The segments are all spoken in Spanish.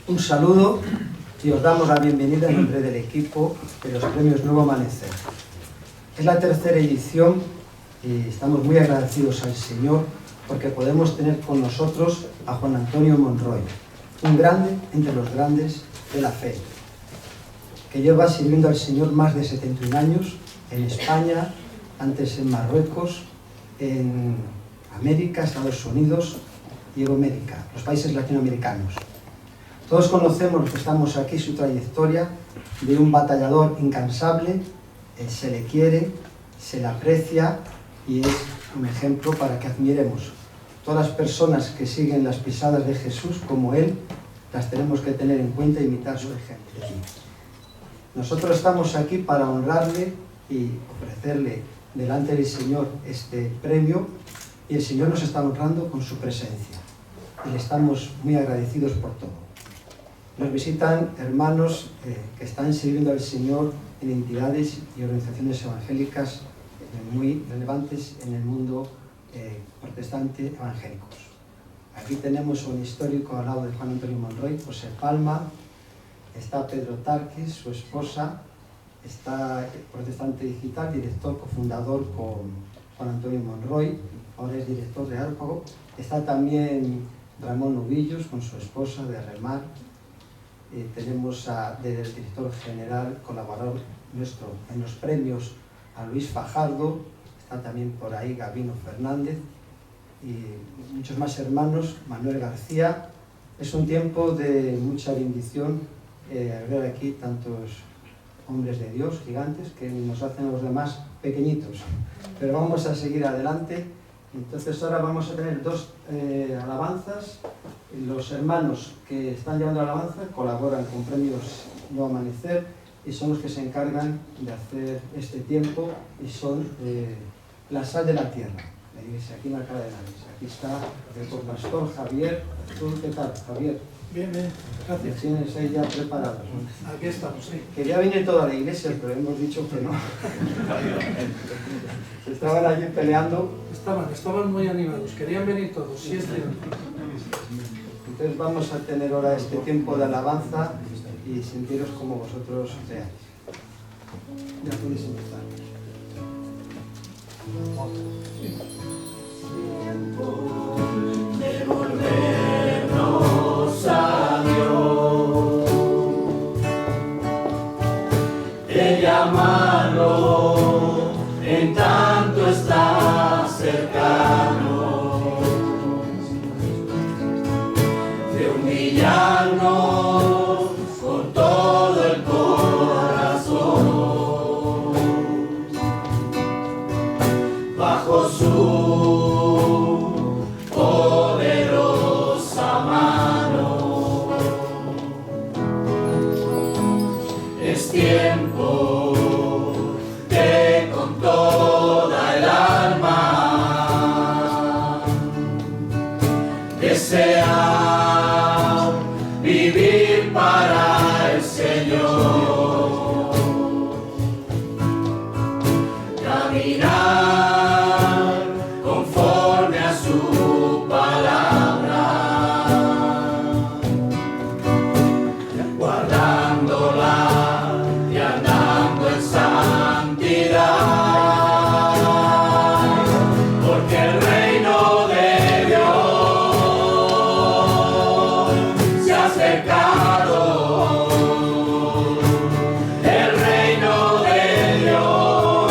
Un saludo y os damos la bienvenida en nombre del equipo de los premios Nuevo Amanecer. Es la tercera edición y estamos muy agradecidos al Señor porque podemos tener con nosotros a Juan Antonio Monroy, un grande entre los grandes de la fe, que lleva sirviendo al Señor más de 71 años en España, antes en Marruecos, en América, Estados Unidos y Euroamérica, los países latinoamericanos. Todos conocemos los que estamos aquí su trayectoria de un batallador incansable, se le quiere, se le aprecia y es un ejemplo para que admiremos. Todas las personas que siguen las pisadas de Jesús como Él, las tenemos que tener en cuenta e imitar su ejemplo. Nosotros estamos aquí para honrarle y ofrecerle delante del Señor este premio y el Señor nos está honrando con su presencia y le estamos muy agradecidos por todo. Nos visitan hermanos que están sirviendo al Señor en entidades y organizaciones evangélicas muy relevantes en el mundo protestante evangélicos. Aquí tenemos un histórico al lado de Juan Antonio Monroy, José Palma, está Pedro Tarquis, su esposa, está Protestante Digital, director, cofundador con Juan Antonio Monroy, ahora es director de Árpago, está también Ramón Nubillos con su esposa de Remar, tenemos del director general, colaborador nuestro en los premios, a Luis Fajardo, está también por ahí Gabino Fernández y muchos más hermanos, Manuel García. Es un tiempo de mucha bendición ver aquí tantos hombres de Dios, gigantes, que nos hacen a los demás pequeñitos. Pero vamos a seguir adelante. Entonces ahora vamos a tener dos alabanzas. Los hermanos que están llevando la alabanza colaboran con premios Nuevo Amanecer y son los que se encargan de hacer este tiempo y son la sal de la tierra, la iglesia, aquí en la cara de la iglesia. Aquí está el copastor Javier. ¿Tú qué tal, Javier? Bien, bien, gracias. Tienes ahí ya preparados. Aquí estamos, sí. Quería venir toda la iglesia, pero hemos dicho que no. Estaban allí peleando. Estaban muy animados, querían venir todos, sí es cierto. Entonces vamos a tener ahora este tiempo de alabanza y sentiros como vosotros veáis. Ya podéis empezar. De volvernos a Dios, de llamarlo en tanto está cercano, de humillarnos con todo el corazón, bajo su poderosa mano. Es tiempo de con toda el alma desear vivir para el Señor, caminar conforme a su palabra, guardándola y andando en santidad, porque el reino de Dios se ha acercado. El reino de Dios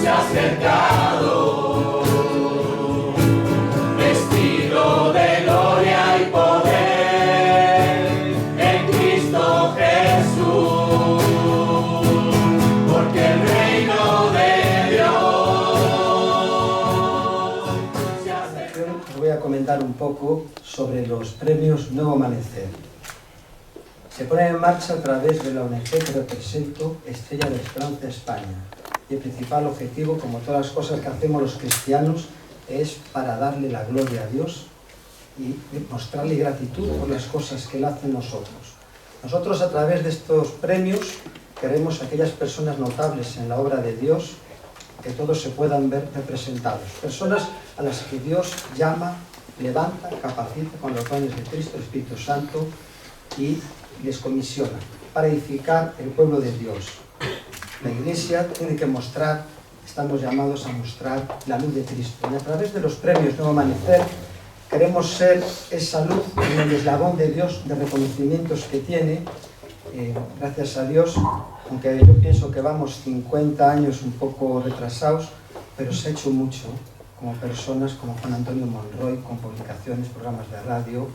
se ha acercado, vestido de gloria y poder en Cristo Jesús, porque el reino de Dios se ha acercado. Os voy a comentar un poco sobre los premios Nuevo Amanecer. Se ponen en marcha a través de la ONG que represento, Estrella de Esperanza España. Y el principal objetivo, como todas las cosas que hacemos los cristianos, es para darle la gloria a Dios y mostrarle gratitud por las cosas que Él hace en nosotros. Nosotros, a través de estos premios, queremos a aquellas personas notables en la obra de Dios que todos se puedan ver representados. Personas a las que Dios llama, levanta, capacita con los dones de Cristo, el Espíritu Santo, y les comisiona para edificar el pueblo de Dios. La Iglesia tiene que mostrar, estamos llamados a mostrar la luz de Cristo. Y a través de los premios Nuevo Amanecer queremos ser esa luz en el eslabón de Dios, de reconocimientos que tiene. Gracias a Dios, aunque yo pienso que vamos 50 años un poco retrasados, pero se ha hecho mucho, como personas como Juan Antonio Monroy, con publicaciones, programas de radio,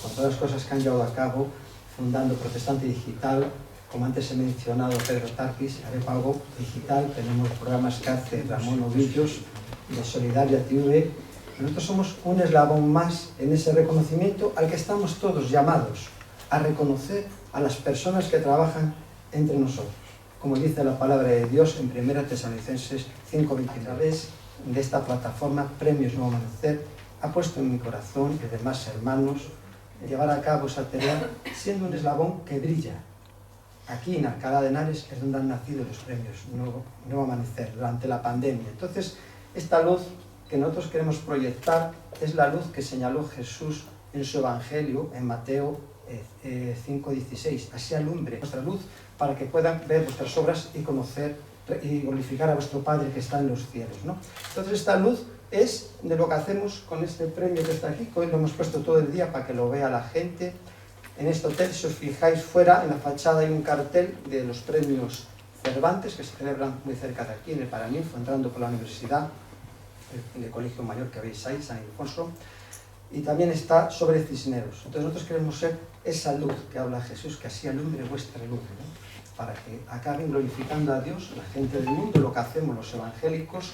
con todas las cosas que han llevado a cabo, fundando Protestante Digital, como antes he mencionado Pedro Tarquis, Arepago Digital, tenemos programas que hace Ramón Ovillos, de Solidaria TV. Nosotros somos un eslabón más en ese reconocimiento al que estamos todos llamados a reconocer a las personas que trabajan entre nosotros. Como dice la palabra de Dios en 1 Tesalonicenses 5:23, de esta plataforma Premios Nuevo Amanecer, ha puesto en mi corazón y demás hermanos llevar a cabo esa tarea siendo un eslabón que brilla. Aquí en Alcalá de Henares es donde han nacido los Premios Nuevo Amanecer durante la pandemia. Entonces, esta luz que nosotros queremos proyectar es la luz que señaló Jesús en su Evangelio, en Mateo 5:16. Así alumbre vuestra luz para que puedan ver vuestras obras y conocer y glorificar a vuestro Padre que está en los cielos, ¿no? Entonces esta luz es de lo que hacemos con este premio que está aquí, que hoy lo hemos puesto todo el día para que lo vea la gente. En este hotel, si os fijáis, fuera en la fachada hay un cartel de los premios Cervantes que se celebran muy cerca de aquí, en el Paraninfo, entrando por la universidad, en el colegio mayor que veis ahí, San Ildefonso, y también está sobre Cisneros. Entonces nosotros queremos ser esa luz que habla Jesús, que así alumbre vuestra luz, ¿no? Para que acaben glorificando a Dios, la gente del mundo, lo que hacemos los evangélicos,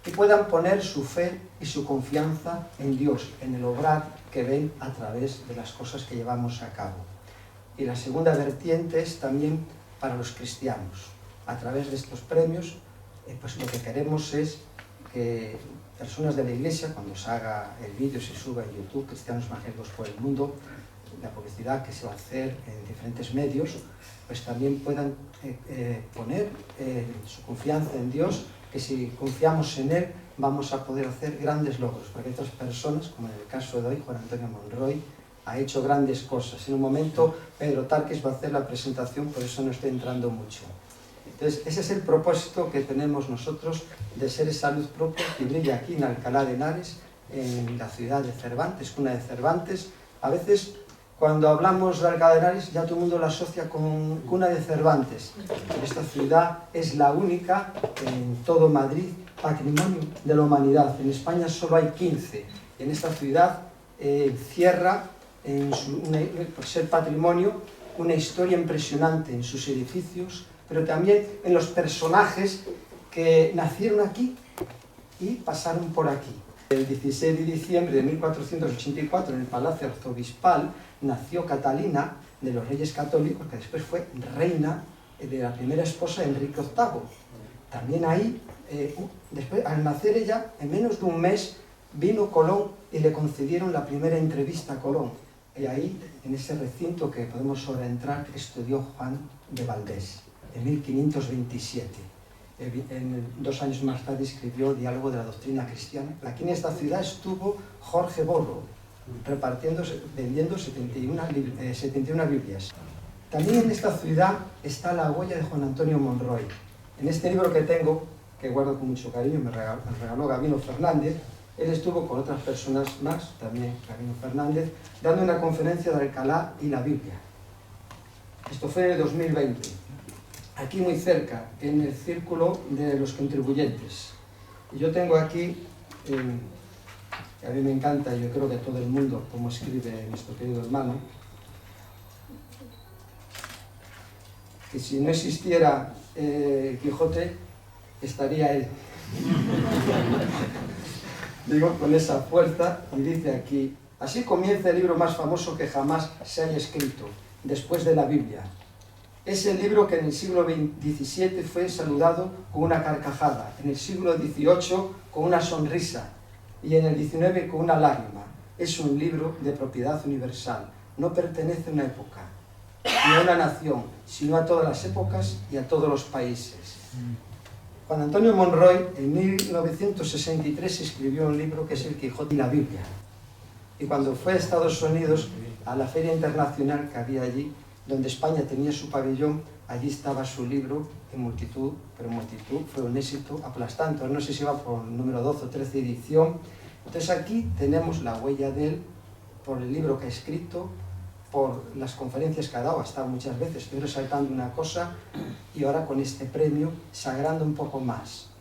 y puedan poner su fe y su confianza en Dios, en el obrar que ven a través de las cosas que llevamos a cabo. Y la segunda vertiente es también para los cristianos. A través de estos premios, pues lo que queremos es que personas de la Iglesia, cuando se haga el vídeo, se suba en YouTube, Cristianos Evangélicos por el Mundo, la publicidad que se va a hacer en diferentes medios, pues también puedan poner su confianza en Dios, que si confiamos en Él vamos a poder hacer grandes logros, porque otras personas, como en el caso de hoy, Juan Antonio Monroy, ha hecho grandes cosas. En un momento Pedro Tarquis va a hacer la presentación, por eso no estoy entrando mucho. Entonces, ese es el propósito que tenemos nosotros de ser esa luz propia que brilla aquí en Alcalá de Henares, en la ciudad de Cervantes, cuna de Cervantes. A veces, cuando hablamos de Alcalá de Henares, ya todo el mundo la asocia con cuna de Cervantes. Esta ciudad es la única en todo Madrid, patrimonio de la humanidad. En España solo hay 15. En esta ciudad cierra, por ser patrimonio, una historia impresionante en sus edificios, pero también en los personajes que nacieron aquí y pasaron por aquí. El 16 de diciembre de 1484, en el Palacio Arzobispal, nació Catalina, de los Reyes Católicos, que después fue reina de la primera esposa de Enrique VIII. También ahí, después, al nacer ella, en menos de un mes, vino Colón y le concedieron la primera entrevista a Colón. Y ahí, en ese recinto que podemos sobreentrar, estudió Juan de Valdés, en 1527. 2 años más tarde escribió Diálogo de la Doctrina Cristiana. Aquí en esta ciudad estuvo Jorge Borro, vendiendo 71 Biblias. También en esta ciudad está la huella de Juan Antonio Monroy. En este libro que tengo, que guardo con mucho cariño, me regaló Gabino Fernández. Él estuvo con otras personas más, también Gabino Fernández, dando una conferencia de Alcalá y la Biblia. Esto fue en el 2020. Aquí muy cerca, en el círculo de los contribuyentes. Y yo tengo aquí, que a mí me encanta, yo creo que todo el mundo, como escribe nuestro querido hermano, que si no existiera Quijote, estaría él. Digo con esa fuerza, y dice aquí: así comienza el libro más famoso que jamás se haya escrito, después de la Biblia. Es el libro que en el siglo XVII fue saludado con una carcajada, en el siglo XVIII con una sonrisa y en el XIX con una lágrima. Es un libro de propiedad universal, no pertenece a una época, ni a una nación, sino a todas las épocas y a todos los países. Juan Antonio Monroy en 1963 escribió un libro que es El Quijote y la Biblia. Y cuando fue a Estados Unidos, a la feria internacional que había allí, donde España tenía su pabellón, allí estaba su libro en multitud, pero multitud, fue un éxito aplastante. No sé si iba por el número 12 o 13 edición. Entonces aquí tenemos la huella de él por el libro que ha escrito, por las conferencias que ha dado, ha estado muchas veces, estoy resaltando una cosa, y ahora con este premio, sagrando un poco más.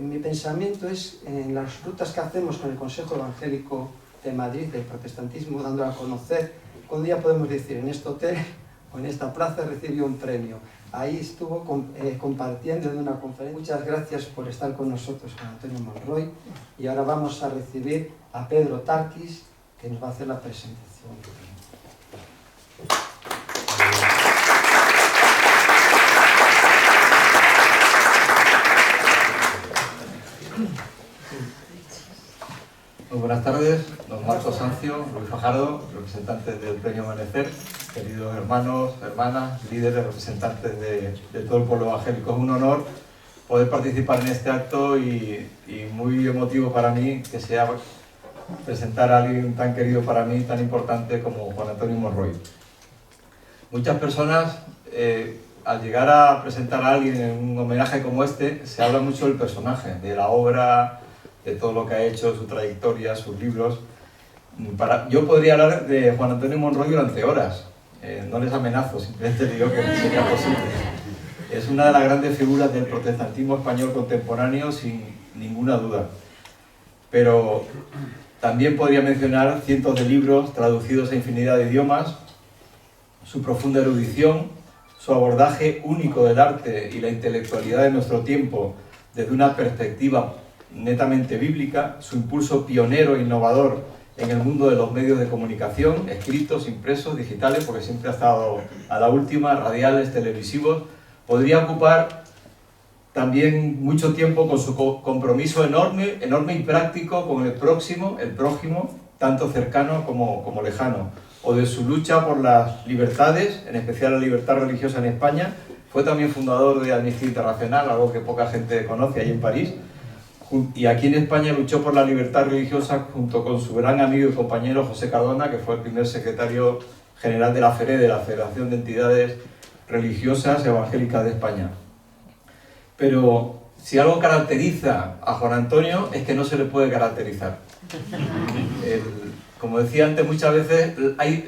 Mi pensamiento es en las rutas que hacemos con el Consejo Evangélico de Madrid, del protestantismo, dándolo a conocer. Un día podemos decir, en este hotel o en esta plaza recibió un premio. Ahí estuvo compartiendo en una conferencia. Muchas gracias por estar con nosotros, Juan Antonio Monroy. Y ahora vamos a recibir a Pedro Tarquis, que nos va a hacer la presentación. Muy buenas tardes, don Marcos Sancio, Luis Fajardo, representantes del Premio Amanecer, queridos hermanos, hermanas, líderes, representantes de todo el pueblo evangélico. Es un honor poder participar en este acto y muy emotivo para mí que sea presentar a alguien tan querido para mí, tan importante como Juan Antonio Monroy. Muchas personas, al llegar a presentar a alguien en un homenaje como este, se habla mucho del personaje, de la obra, de todo lo que ha hecho, su trayectoria, sus libros. Yo podría hablar de Juan Antonio Monroy durante horas. No les amenazo, simplemente digo que sería posible. Es una de las grandes figuras del protestantismo español contemporáneo, sin ninguna duda. Pero también podría mencionar cientos de libros traducidos a infinidad de idiomas, su profunda erudición, su abordaje único del arte y la intelectualidad de nuestro tiempo desde una perspectiva netamente bíblica, su impulso pionero e innovador en el mundo de los medios de comunicación, escritos, impresos, digitales, porque siempre ha estado a la última, radiales, televisivos. Podría ocupar también mucho tiempo con su compromiso enorme y práctico con el prójimo, tanto cercano como lejano, o de su lucha por las libertades, en especial la libertad religiosa en España. Fue también fundador de Amnistía Internacional, algo que poca gente conoce, ahí en París. Y aquí en España luchó por la libertad religiosa junto con su gran amigo y compañero José Cardona, que fue el primer secretario general de la FERE, de la Federación de Entidades Religiosas Evangélicas de España. Pero si algo caracteriza a Juan Antonio es que no se le puede caracterizar. Como decía antes, muchas veces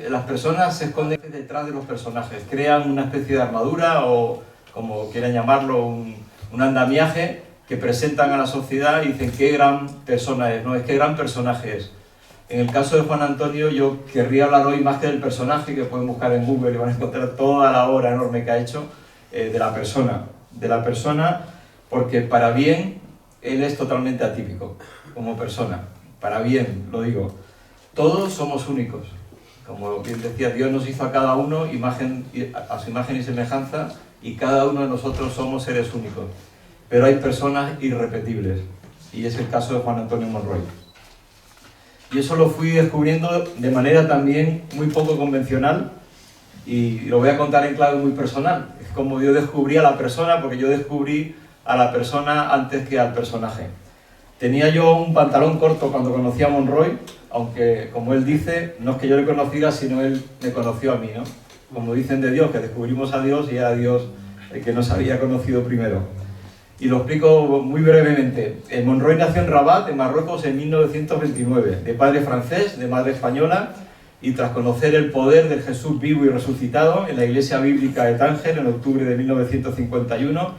las personas se esconden detrás de los personajes, crean una especie de armadura o, como quieran llamarlo, un andamiaje que presentan a la sociedad y dicen qué gran persona es, ¿no? Es qué gran personaje es. En el caso de Juan Antonio, yo querría hablar hoy más que del personaje, que pueden buscar en Google y van a encontrar toda la obra enorme que ha hecho, de la persona, porque para bien él es totalmente atípico como persona, para bien, lo digo. Todos somos únicos, como bien decía, Dios nos hizo a cada uno a su imagen y semejanza, y cada uno de nosotros somos seres únicos. Pero hay personas irrepetibles, y es el caso de Juan Antonio Monroy. Y eso lo fui descubriendo de manera también muy poco convencional, y lo voy a contar en clave muy personal. Es como yo descubrí a la persona, porque yo descubrí a la persona antes que al personaje. Tenía yo un pantalón corto cuando conocí a Monroy, aunque, como él dice, no es que yo le conociera, sino él me conoció a mí, ¿no? Como dicen de Dios, que descubrimos a Dios y era Dios el que nos había conocido primero. Y lo explico muy brevemente. Monroy nació en Rabat, en Marruecos, en 1929, de padre francés, de madre española, y tras conocer el poder del Jesús vivo y resucitado en la iglesia bíblica de Tánger en octubre de 1951,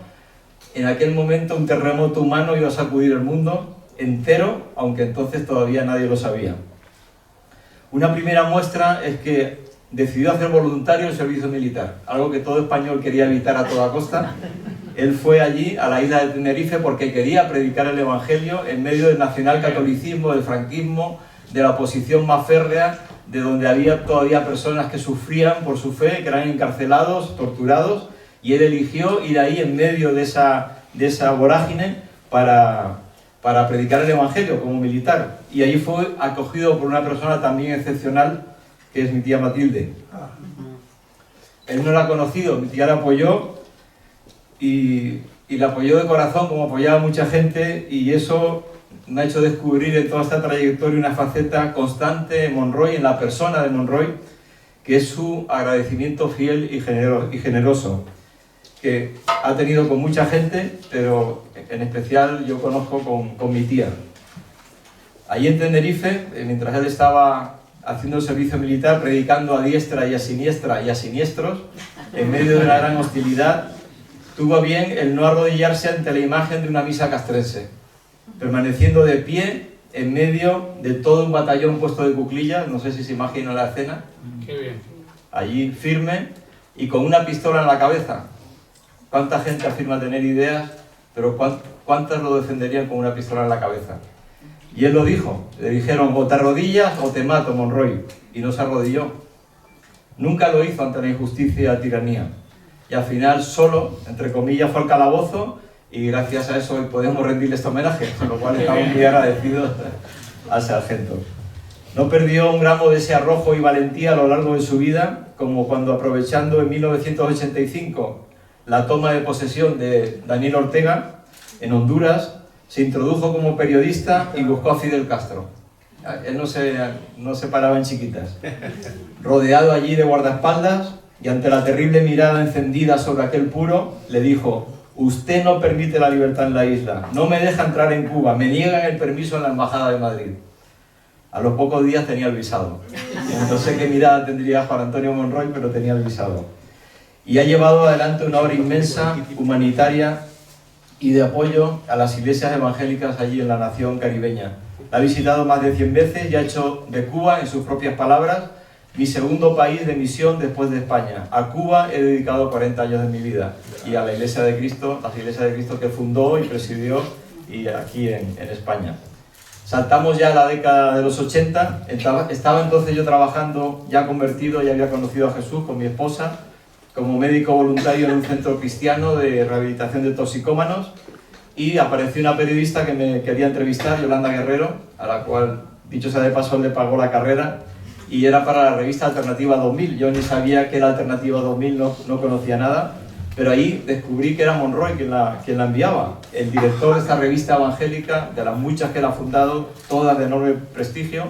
en aquel momento un terremoto humano iba a sacudir el mundo entero, aunque entonces todavía nadie lo sabía. Una primera muestra es que decidió hacer voluntario el servicio militar, algo que todo español quería evitar a toda costa. Él fue allí, a la isla de Tenerife, porque quería predicar el Evangelio en medio del nacionalcatolicismo, del franquismo, de la oposición más férrea, de donde había todavía personas que sufrían por su fe, que eran encarcelados, torturados, y él eligió ir ahí en medio de esa vorágine para predicar el Evangelio como militar. Y allí fue acogido por una persona también excepcional, que es mi tía Matilde. Él no la ha conocido, mi tía la apoyó, y y le apoyó de corazón como apoyaba mucha gente, y eso me ha hecho descubrir en toda esta trayectoria una faceta constante en Monroy, en la persona de Monroy, que es su agradecimiento fiel y generoso, que ha tenido con mucha gente, pero en especial yo conozco con mi tía. Allí en Tenerife, mientras él estaba haciendo el servicio militar, predicando a diestra y a siniestra y a siniestros, en medio de una gran hostilidad, tuvo bien el no arrodillarse ante la imagen de una misa castrense, permaneciendo de pie en medio de todo un batallón puesto de cuclillas, no sé si se imagina la escena. Qué bien. Allí firme y con una pistola en la cabeza. ¿Cuánta gente afirma tener ideas, pero cuántas lo defenderían con una pistola en la cabeza? Y él lo dijo, le dijeron, o te arrodillas o te mato, Monroy, y no se arrodilló. Nunca lo hizo ante la injusticia y la tiranía. Y al final solo, entre comillas, fue al calabozo, y gracias a eso hoy podemos rendirle este homenaje, con lo cual estamos muy agradecidos al sargento. No perdió un gramo de ese arrojo y valentía a lo largo de su vida, como cuando, aprovechando en 1985 la toma de posesión de Daniel Ortega en Honduras, se introdujo como periodista y buscó a Fidel Castro. Él no se paraba en chiquitas. Rodeado allí de guardaespaldas y ante la terrible mirada encendida sobre aquel puro, le dijo: usted no permite la libertad en la isla, no me deja entrar en Cuba, me niegan el permiso en la Embajada de Madrid. A los pocos días tenía el visado. No sé qué mirada tendría Juan Antonio Monroy, pero tenía el visado. Y ha llevado adelante una obra inmensa, humanitaria y de apoyo a las iglesias evangélicas allí en la nación caribeña. La ha visitado más de 100 veces y ha hecho de Cuba, en sus propias palabras, mi segundo país de misión después de España. A Cuba he dedicado 40 años de mi vida, y a la Iglesia de Cristo, las iglesias de Cristo que fundó y presidió y aquí en España. Saltamos ya a la década de los 80, estaba entonces yo trabajando, ya convertido, ya había conocido a Jesús con mi esposa, como médico voluntario en un centro cristiano de rehabilitación de toxicómanos, y apareció una periodista que me quería entrevistar, Yolanda Guerrero, a la cual, dicho sea de paso, le pagó la carrera, y era para la revista Alternativa 2000. Yo ni sabía que era Alternativa 2000, no conocía nada, pero ahí descubrí que era Monroy quien la enviaba, el director de esta revista evangélica, de las muchas que él ha fundado, todas de enorme prestigio,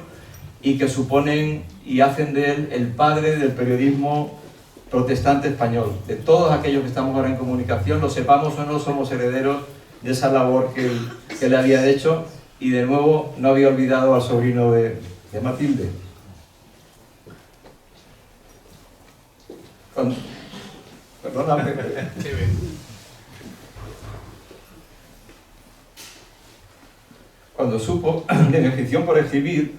y que suponen y hacen de él el padre del periodismo protestante español. De todos aquellos que estamos ahora en comunicación, lo sepamos o no, somos herederos de esa labor que él había hecho, y de nuevo no había olvidado al sobrino de Matilde. Perdóname. Cuando supo de mi afición por escribir,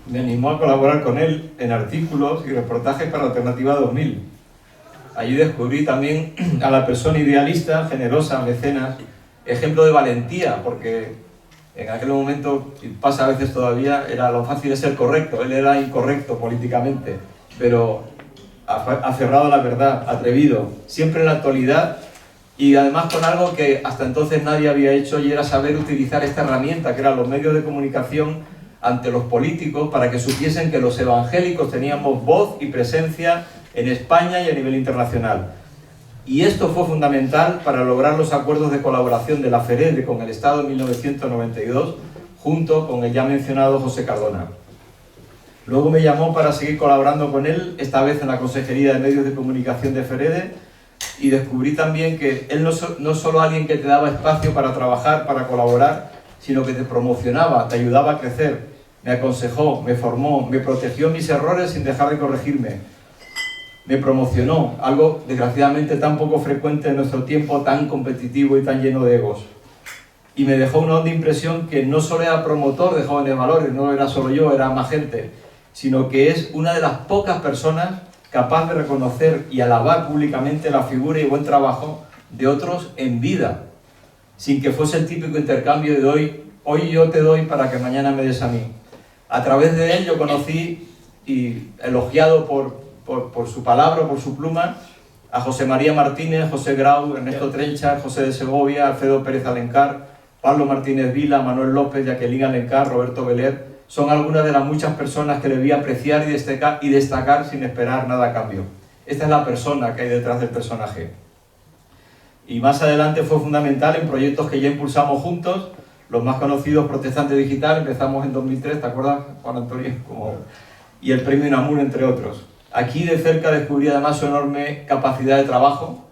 me animó a colaborar con él en artículos y reportajes para Alternativa 2000. Allí descubrí también a la persona idealista, generosa, mecenas, ejemplo de valentía, porque en aquel momento, y pasa a veces todavía, era lo fácil de ser correcto. Él era incorrecto políticamente, pero aferrado a la verdad, atrevido, siempre en la actualidad, y además con algo que hasta entonces nadie había hecho, y era saber utilizar esta herramienta que eran los medios de comunicación ante los políticos, para que supiesen que los evangélicos teníamos voz y presencia en España y a nivel internacional. Y esto fue fundamental para lograr los acuerdos de colaboración de la FEREDE con el Estado en 1992, junto con el ya mencionado José Cardona. Luego me llamó para seguir colaborando con él, esta vez en la Consejería de Medios de Comunicación de FEREDE, y descubrí también que él no es solo alguien que te daba espacio para trabajar, para colaborar, sino que te promocionaba, te ayudaba a crecer, me aconsejó, me formó, me protegió mis errores sin dejar de corregirme, me promocionó, algo desgraciadamente tan poco frecuente en nuestro tiempo tan competitivo y tan lleno de egos. Y me dejó una honda impresión que no solo era promotor de jóvenes valores, no era solo yo, era más gente, sino que es una de las pocas personas capaz de reconocer y alabar públicamente la figura y buen trabajo de otros en vida, sin que fuese el típico intercambio de hoy yo te doy para que mañana me des a mí. A través de él yo conocí, y elogiado por su palabra, por su pluma, a José María Martínez, José Grau, Ernesto Trencha, José de Segovia, Alfredo Pérez Alencar, Pablo Martínez Vila, Manuel López, Jacqueline Alencar, Roberto Beler. Son algunas de las muchas personas que debí apreciar y destacar sin esperar nada a cambio. Esta es la persona que hay detrás del personaje. y más adelante fue fundamental en proyectos que ya impulsamos juntos, los más conocidos, Protestante Digital, empezamos en 2003, ¿te acuerdas, Juan Antonio? Y el Premio Inamur, entre otros. Aquí de cerca descubrí además su enorme capacidad de trabajo,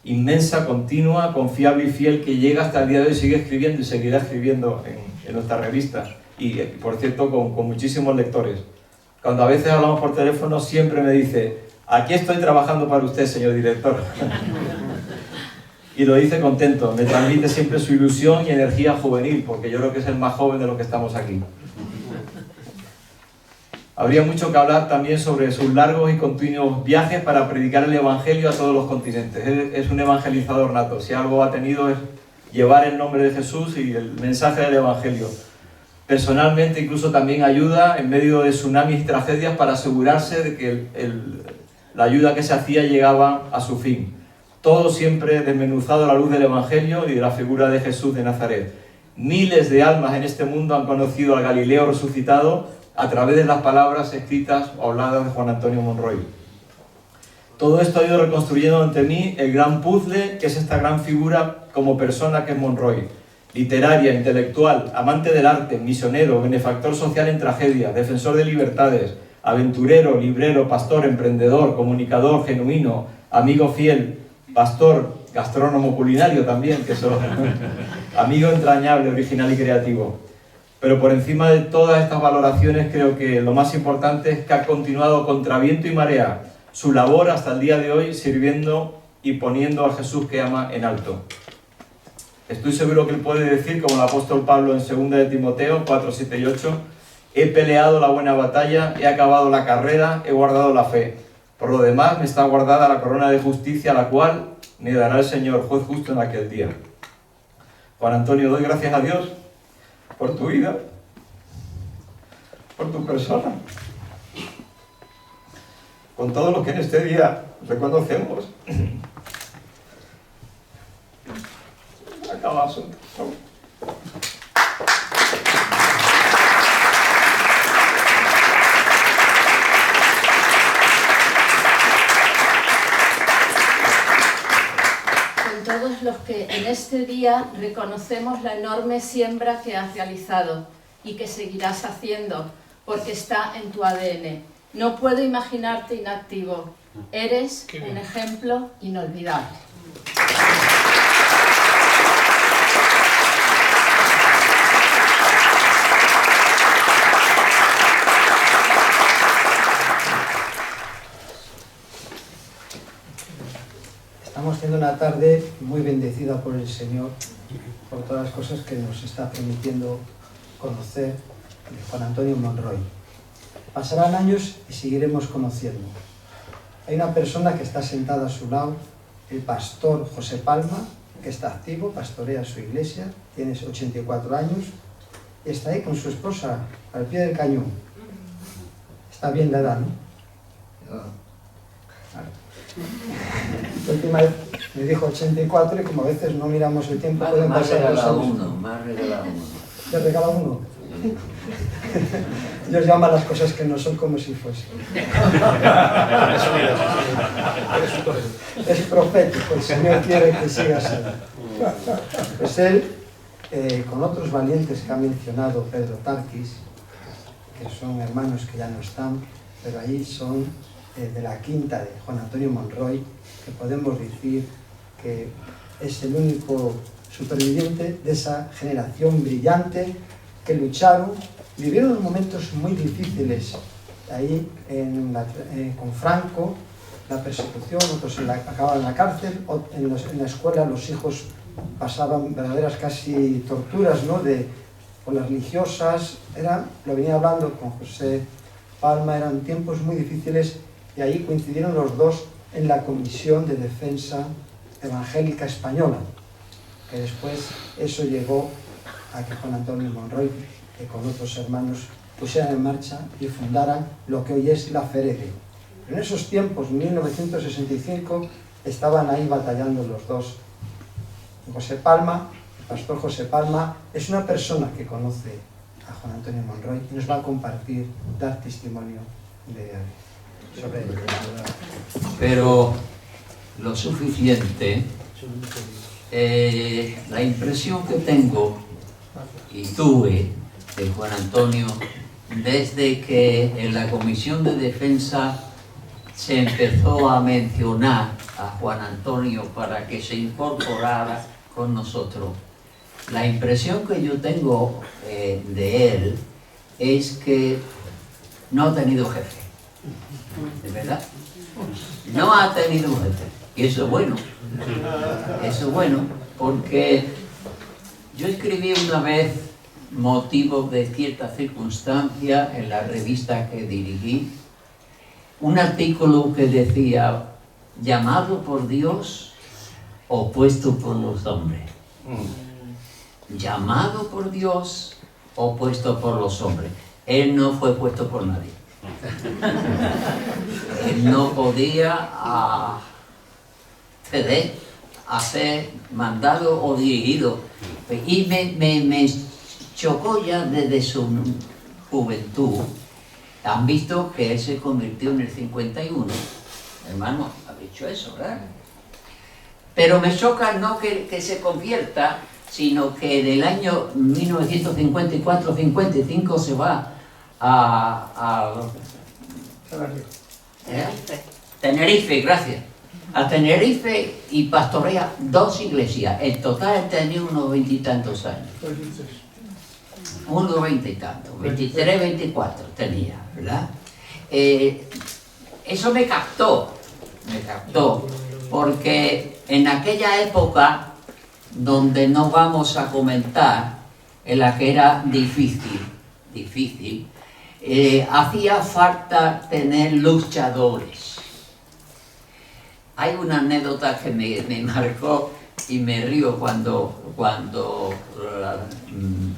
inmensa, continua, confiable y fiel, que llega hasta el día de hoy, sigue escribiendo y seguirá escribiendo en nuestra revista. Y, por cierto, con muchísimos lectores. Cuando a veces hablamos por teléfono, siempre me dice: aquí estoy trabajando para usted, señor director. Y lo dice contento, me transmite siempre su ilusión y energía juvenil, porque yo creo que es el más joven de los que estamos aquí. Habría mucho que hablar también sobre sus largos y continuos viajes para predicar el Evangelio a todos los continentes. Él es un evangelizador nato. Si algo ha tenido es llevar el nombre de Jesús y el mensaje del Evangelio. Personalmente incluso también ayuda en medio de tsunamis y tragedias para asegurarse de que la ayuda que se hacía llegaba a su fin. Todo siempre desmenuzado a la luz del Evangelio y de la figura de Jesús de Nazaret. Miles de almas en este mundo han conocido al Galileo resucitado a través de las palabras escritas o habladas de Juan Antonio Monroy. Todo esto ha ido reconstruyendo ante mí el gran puzzle que es esta gran figura como persona que es Monroy. Literaria, intelectual, amante del arte, misionero, benefactor social en tragedia, defensor de libertades, aventurero, librero, pastor, emprendedor, comunicador, genuino, amigo fiel, pastor, gastrónomo culinario también, que son amigo entrañable, original y creativo. Pero por encima de todas estas valoraciones creo que lo más importante es que ha continuado contra viento y marea su labor hasta el día de hoy, sirviendo y poniendo a Jesús que ama en alto. Estoy seguro que él puede decir, como el apóstol Pablo en 2 de Timoteo 4, 7 y 8, he peleado la buena batalla, he acabado la carrera, he guardado la fe. Por lo demás me está guardada la corona de justicia, la cual me dará el Señor, juez justo en aquel día. Juan Antonio, doy gracias a Dios por tu vida, por tu persona, con todo lo que en este día reconocemos. Acaba asunto. Con todos los que en este día reconocemos la enorme siembra que has realizado y que seguirás haciendo, porque está en tu ADN. No puedo imaginarte inactivo. Eres un ejemplo inolvidable. Estamos teniendo una tarde muy bendecida por el Señor, por todas las cosas que nos está permitiendo conocer de Juan Antonio Monroy. Pasarán años y seguiremos conociendo. Hay una persona que está sentada a su lado, el pastor José Palma, que está activo, pastorea su iglesia, tiene 84 años y está ahí con su esposa al pie del cañón. Está bien la edad, ¿no? La última vez me dijo 84 y como a veces no miramos el tiempo, pueden pasar 2 años. Me ha regalado uno. ¿Te regala uno? Dios llama a las cosas que no son como si fuesen. Es profético, el Señor quiere que siga así. Pues él, con otros valientes que ha mencionado Pedro Tarquis, que son hermanos que ya no están, pero ahí son de la quinta de Juan Antonio Monroy, que podemos decir que es el único superviviente de esa generación brillante que lucharon, vivieron momentos muy difíciles ahí con Franco, la persecución, otros acababan en la cárcel, en la escuela los hijos pasaban verdaderas casi torturas, ¿no? Por las religiosas, lo venía hablando con José Palma, eran tiempos muy difíciles y ahí coincidieron los dos en la Comisión de Defensa Evangélica Española, que después eso llegó a que Juan Antonio Monroy, que con otros hermanos pusieran en marcha y fundaran lo que hoy es la FEREGE. En esos tiempos, en 1965, estaban ahí batallando los dos. José Palma, el pastor José Palma, es una persona que conoce a Juan Antonio Monroy y nos va a compartir, dar testimonio sobre él. Pero lo suficiente La impresión que tengo y tuve de Juan Antonio desde que en la Comisión de Defensa se empezó a mencionar a Juan Antonio para que se incorporara con nosotros. La impresión que yo tengo de él es que no ha tenido jefe, ¿de verdad? No ha tenido jefe, y eso es bueno. Eso es bueno, porque yo escribí una vez, motivo de cierta circunstancia, en la revista que dirigí, un artículo que decía, llamado por Dios, opuesto por los hombres. Llamado por Dios, opuesto por los hombres. Él no fue puesto por nadie. Él no podía ceder a ser mandado o dirigido. Y me chocó ya desde su juventud. Han visto que él se convirtió en el 51. Hermano, ha dicho eso, ¿verdad? Pero me choca no que se convierta, sino que del año 1954-55 se va a Tenerife, gracias. A Tenerife y pastorea 2 iglesias. En total tenía unos 20 y tantos años. Unos 20 y tantos, 23, 24 tenía, ¿verdad? Eso me captó, porque en aquella época donde no vamos a comentar, en la que era difícil, hacía falta tener luchadores. Hay una anécdota que me marcó y me río cuando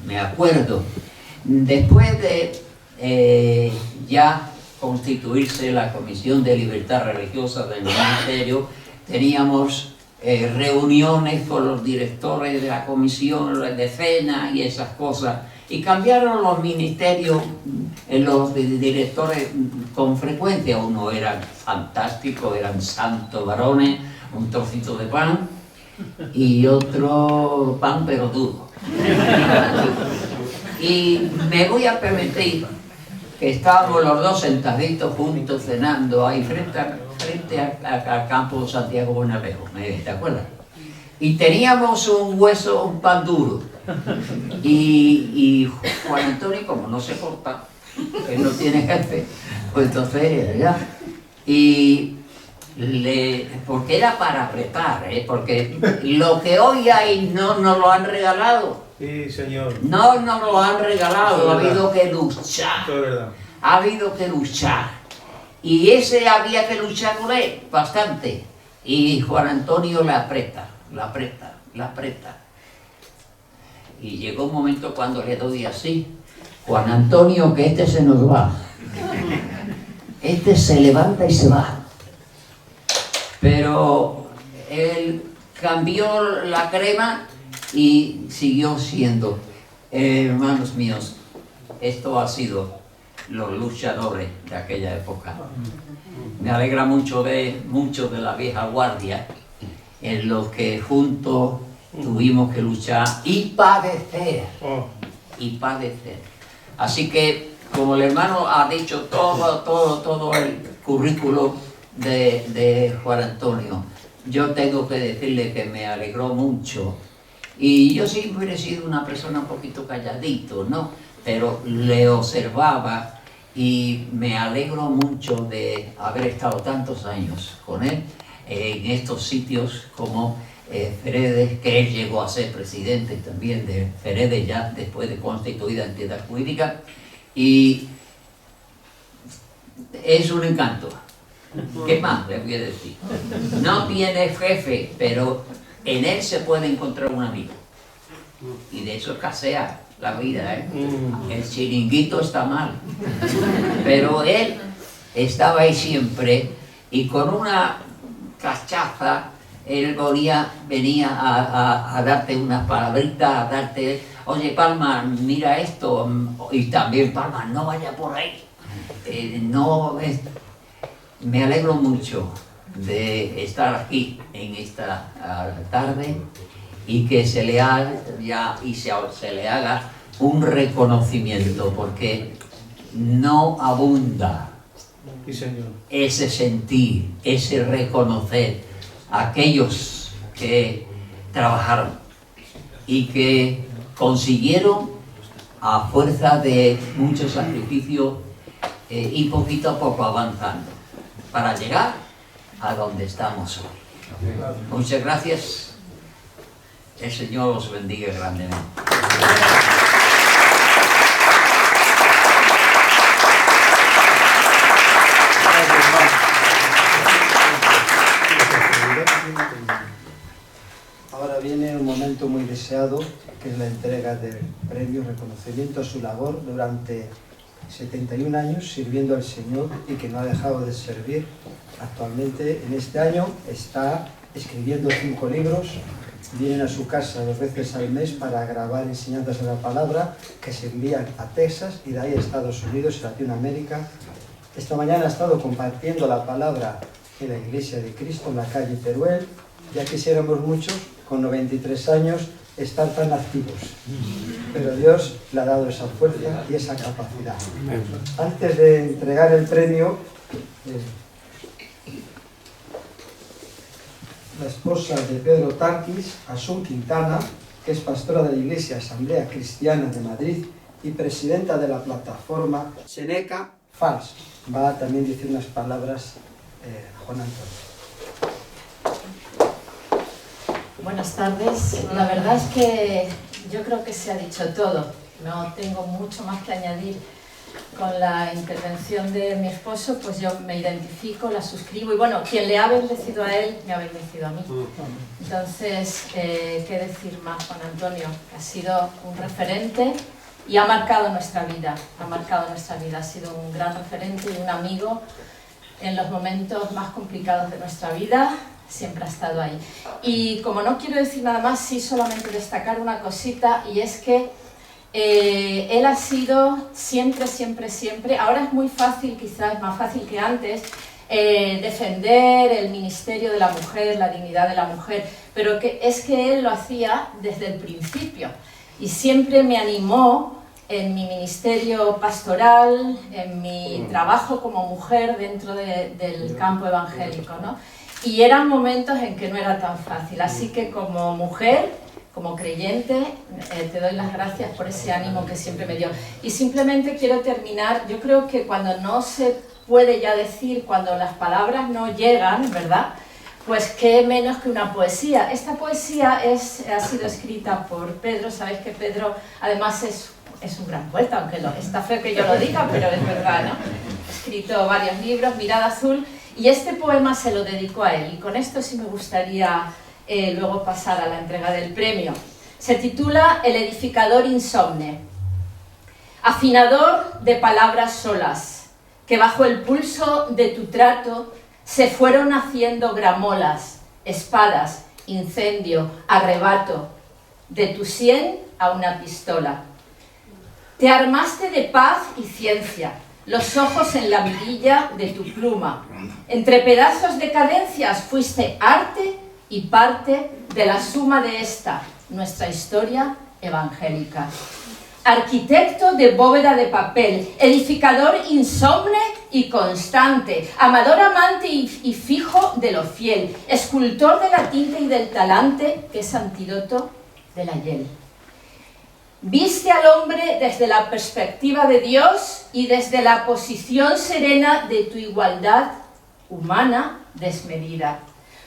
me acuerdo. Después de ya constituirse la Comisión de Libertad Religiosa del Ministerio, teníamos reuniones con los directores de la comisión, de cena y esas cosas, y cambiaron los ministerios, los directores con frecuencia. Uno eran fantásticos, eran santos varones, un trocito de pan, y otro pan pero duro. Y me voy a permitir que estábamos los dos sentaditos juntos cenando ahí frente al campo de Santiago Bernabéu, ¿te acuerdas? Y teníamos un hueso, un pan duro. Y Juan Antonio, como no se corta, él no tiene jefe, pues entonces ya. Porque era para apretar, porque lo que hoy hay no nos lo han regalado. Sí, señor. No nos lo han regalado, ha habido que luchar. Eso es verdad. Ha habido que luchar. Y ese había que luchar con él, bastante. Y Juan Antonio la aprieta. Y llegó un momento cuando le doy así, Juan Antonio, que este se nos va. Este se levanta y se va. Pero él cambió la crema y siguió siendo. Hermanos míos, esto ha sido los luchadores de aquella época. Me alegra mucho ver muchos de la vieja guardia en los que juntos tuvimos que luchar y padecer. Así que, como el hermano ha dicho todo el currículo de Juan Antonio, yo tengo que decirle que me alegró mucho. Y yo siempre he sido una persona un poquito calladito, ¿no? Pero le observaba y me alegro mucho de haber estado tantos años con él en estos sitios como Feredes, que él llegó a ser presidente también de Feredes ya después de constituida entidad jurídica, y es un encanto. ¿Qué más le voy a decir? No tiene jefe, pero en él se puede encontrar un amigo, y de eso escasea la vida, ¿eh? El chiringuito está mal, pero él estaba ahí siempre, y con una cachaza él venía a darte unas palabritas, a darte, oye Palma, mira esto, y también Palma, no vaya por ahí. Me alegro mucho de estar aquí en esta tarde y que se le haga un reconocimiento, porque no abunda Sí, señor. ese sentir, ese reconocer a aquellos que trabajaron y que consiguieron a fuerza de mucho sacrificio y poquito a poco avanzando para llegar a donde estamos hoy. Muchas gracias. El Señor os bendiga grandemente. Ahora viene un momento muy deseado, que es la entrega del premio reconocimiento a su labor durante 71 años sirviendo al Señor y que no ha dejado de servir. Actualmente, en este año, está escribiendo 5 libros, vienen a su casa 2 veces al mes para grabar enseñanzas de la palabra que se envían a Texas y de ahí a Estados Unidos y Latinoamérica. Esta mañana ha estado compartiendo la palabra en la Iglesia de Cristo en la calle Teruel. Ya quisiéramos muchos, con 93 años, estar tan activos, pero Dios le ha dado esa fuerza y esa capacidad. Antes de entregar el premio, la esposa de Pedro Tarquis, Asun Quintana, que es pastora de la Iglesia Asamblea Cristiana de Madrid y presidenta de la plataforma Seneca Falls, va a también decir unas palabras a Juan Antonio. Buenas tardes. La verdad es que yo creo que se ha dicho todo. No tengo mucho más que añadir con la intervención de mi esposo, pues yo me identifico, la suscribo y bueno, quien le ha bendecido a él, me ha bendecido a mí. Entonces, ¿qué decir más, Juan Antonio? Ha sido un referente y ha marcado nuestra vida, ha sido un gran referente y un amigo en los momentos más complicados de nuestra vida. Siempre ha estado ahí. Y como no quiero decir nada más, sí solamente destacar una cosita, y es que él ha sido siempre, ahora es muy fácil, quizás más fácil que antes, defender el ministerio de la mujer, la dignidad de la mujer, pero es que él lo hacía desde el principio y siempre me animó en mi ministerio pastoral, en mi trabajo como mujer dentro del campo evangélico, ¿no? Y eran momentos en que no era tan fácil, así que como mujer, como creyente, te doy las gracias por ese ánimo que siempre me dio. Y simplemente quiero terminar, yo creo que cuando no se puede ya decir, cuando las palabras no llegan, ¿verdad? Pues qué menos que una poesía. Esta poesía ha sido escrita por Pedro, sabéis que Pedro además es un gran poeta, aunque está feo que yo lo diga, pero es verdad, ¿no? Ha escrito varios libros, Mirada Azul, y este poema se lo dedicó a él, y con esto sí me gustaría luego pasar a la entrega del premio. Se titula El edificador insomne. Afinador de palabras solas, que bajo el pulso de tu trato se fueron haciendo gramolas, espadas, incendio, arrebato, de tu sien a una pistola. Te armaste de paz y ciencia, los ojos en la mirilla de tu pluma. Entre pedazos de cadencias fuiste arte y parte de la suma de esta, nuestra historia evangélica. Arquitecto de bóveda de papel, edificador insomne y constante, amador amante y fijo de lo fiel, escultor de la tinta y del talante, que es antídoto de la hiel. Viste al hombre desde la perspectiva de Dios y desde la posición serena de tu igualdad humana desmedida.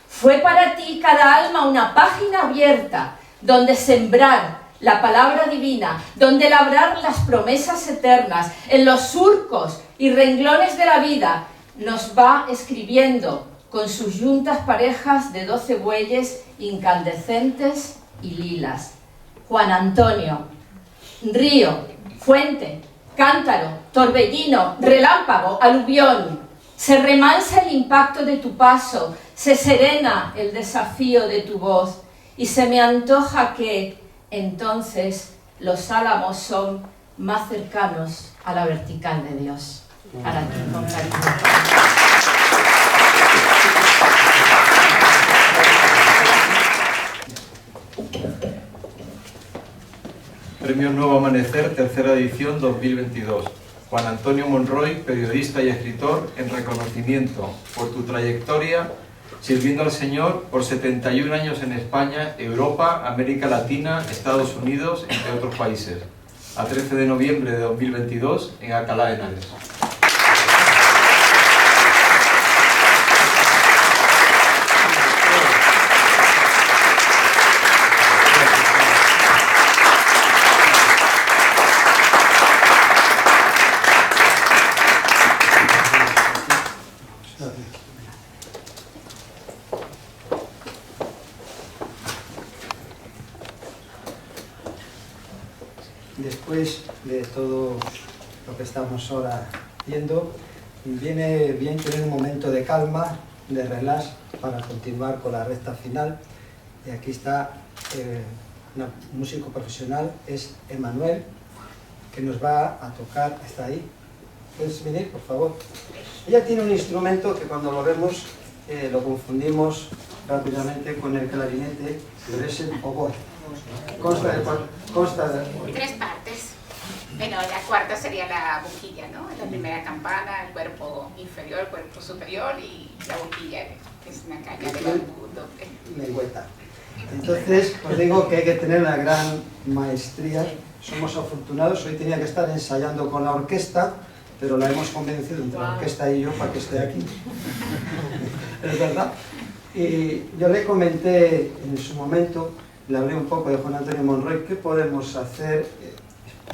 Fue para ti cada alma una página abierta donde sembrar la palabra divina, donde labrar las promesas eternas. En los surcos y renglones de la vida nos va escribiendo con sus yuntas parejas de 12 bueyes incandescentes y lilas. Juan Antonio, río, fuente, cántaro, torbellino, relámpago, aluvión. Se remansa el impacto de tu paso, se serena el desafío de tu voz y se me antoja que entonces los álamos son más cercanos a la vertical de Dios. Para ti, con cariño. Premio Nuevo Amanecer, tercera edición 2022. Juan Antonio Monroy, periodista y escritor, en reconocimiento por tu trayectoria sirviendo al Señor por 71 años en España, Europa, América Latina, Estados Unidos, entre otros países. A 13 de noviembre de 2022 en Alcalá de Henares. Después de todo lo que estamos ahora viendo, viene bien tener un momento de calma, de relax, para continuar con la recta final. Y aquí está un músico profesional, es Emanuel, que nos va a tocar. ¿Está ahí? ¿Puedes venir, por favor? Ella tiene un instrumento que cuando lo vemos lo confundimos rápidamente con el clarinete, pero es el oboe. Consta de 3 partes. Bueno, la cuarta sería la boquilla, ¿no? La primera campana, el cuerpo inferior, el cuerpo superior y la boquilla, que es una caña de bambú doble. Lengüeta. Entonces, os digo que hay que tener una gran maestría. Somos afortunados. Hoy tenía que estar ensayando con la orquesta, pero la hemos convencido entre la orquesta y yo para que esté aquí. Es verdad. Y yo le comenté en su momento, le hablé un poco de Juan Antonio Monroy, ¿qué podemos hacer?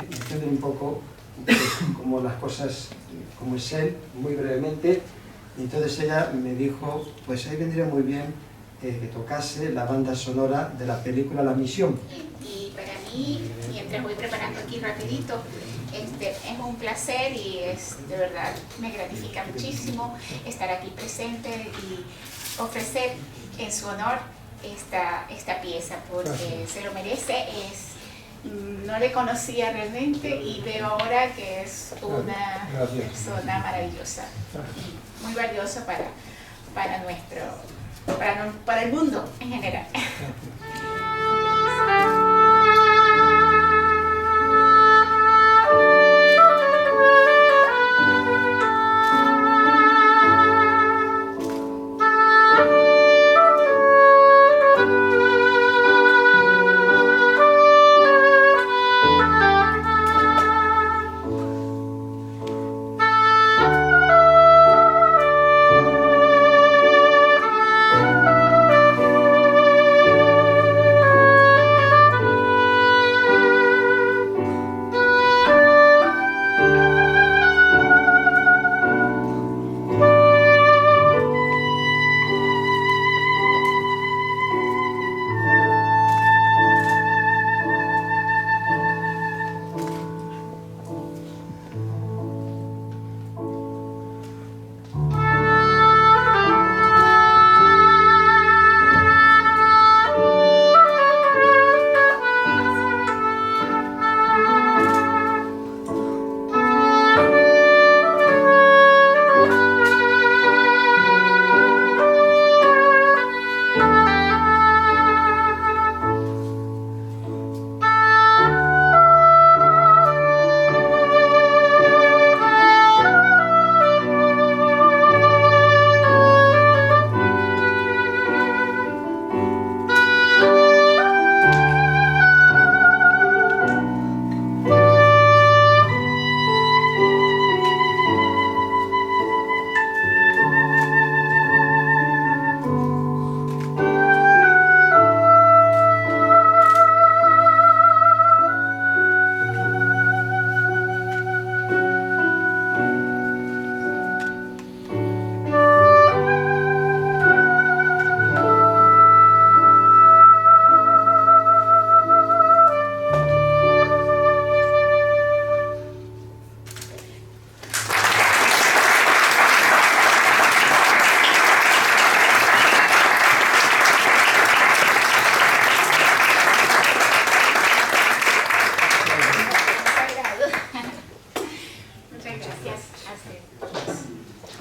Diciendo un poco como las cosas, como es él, muy brevemente. Y entonces ella me dijo, pues ahí vendría muy bien que tocase la banda sonora de la película La Misión. Y para mí, mientras voy preparando aquí rapidito, es un placer y de verdad me gratifica muchísimo estar aquí presente y ofrecer en su honor esta pieza, porque se lo merece. No le conocía realmente y veo ahora que es una persona maravillosa y muy valiosa para el mundo en general.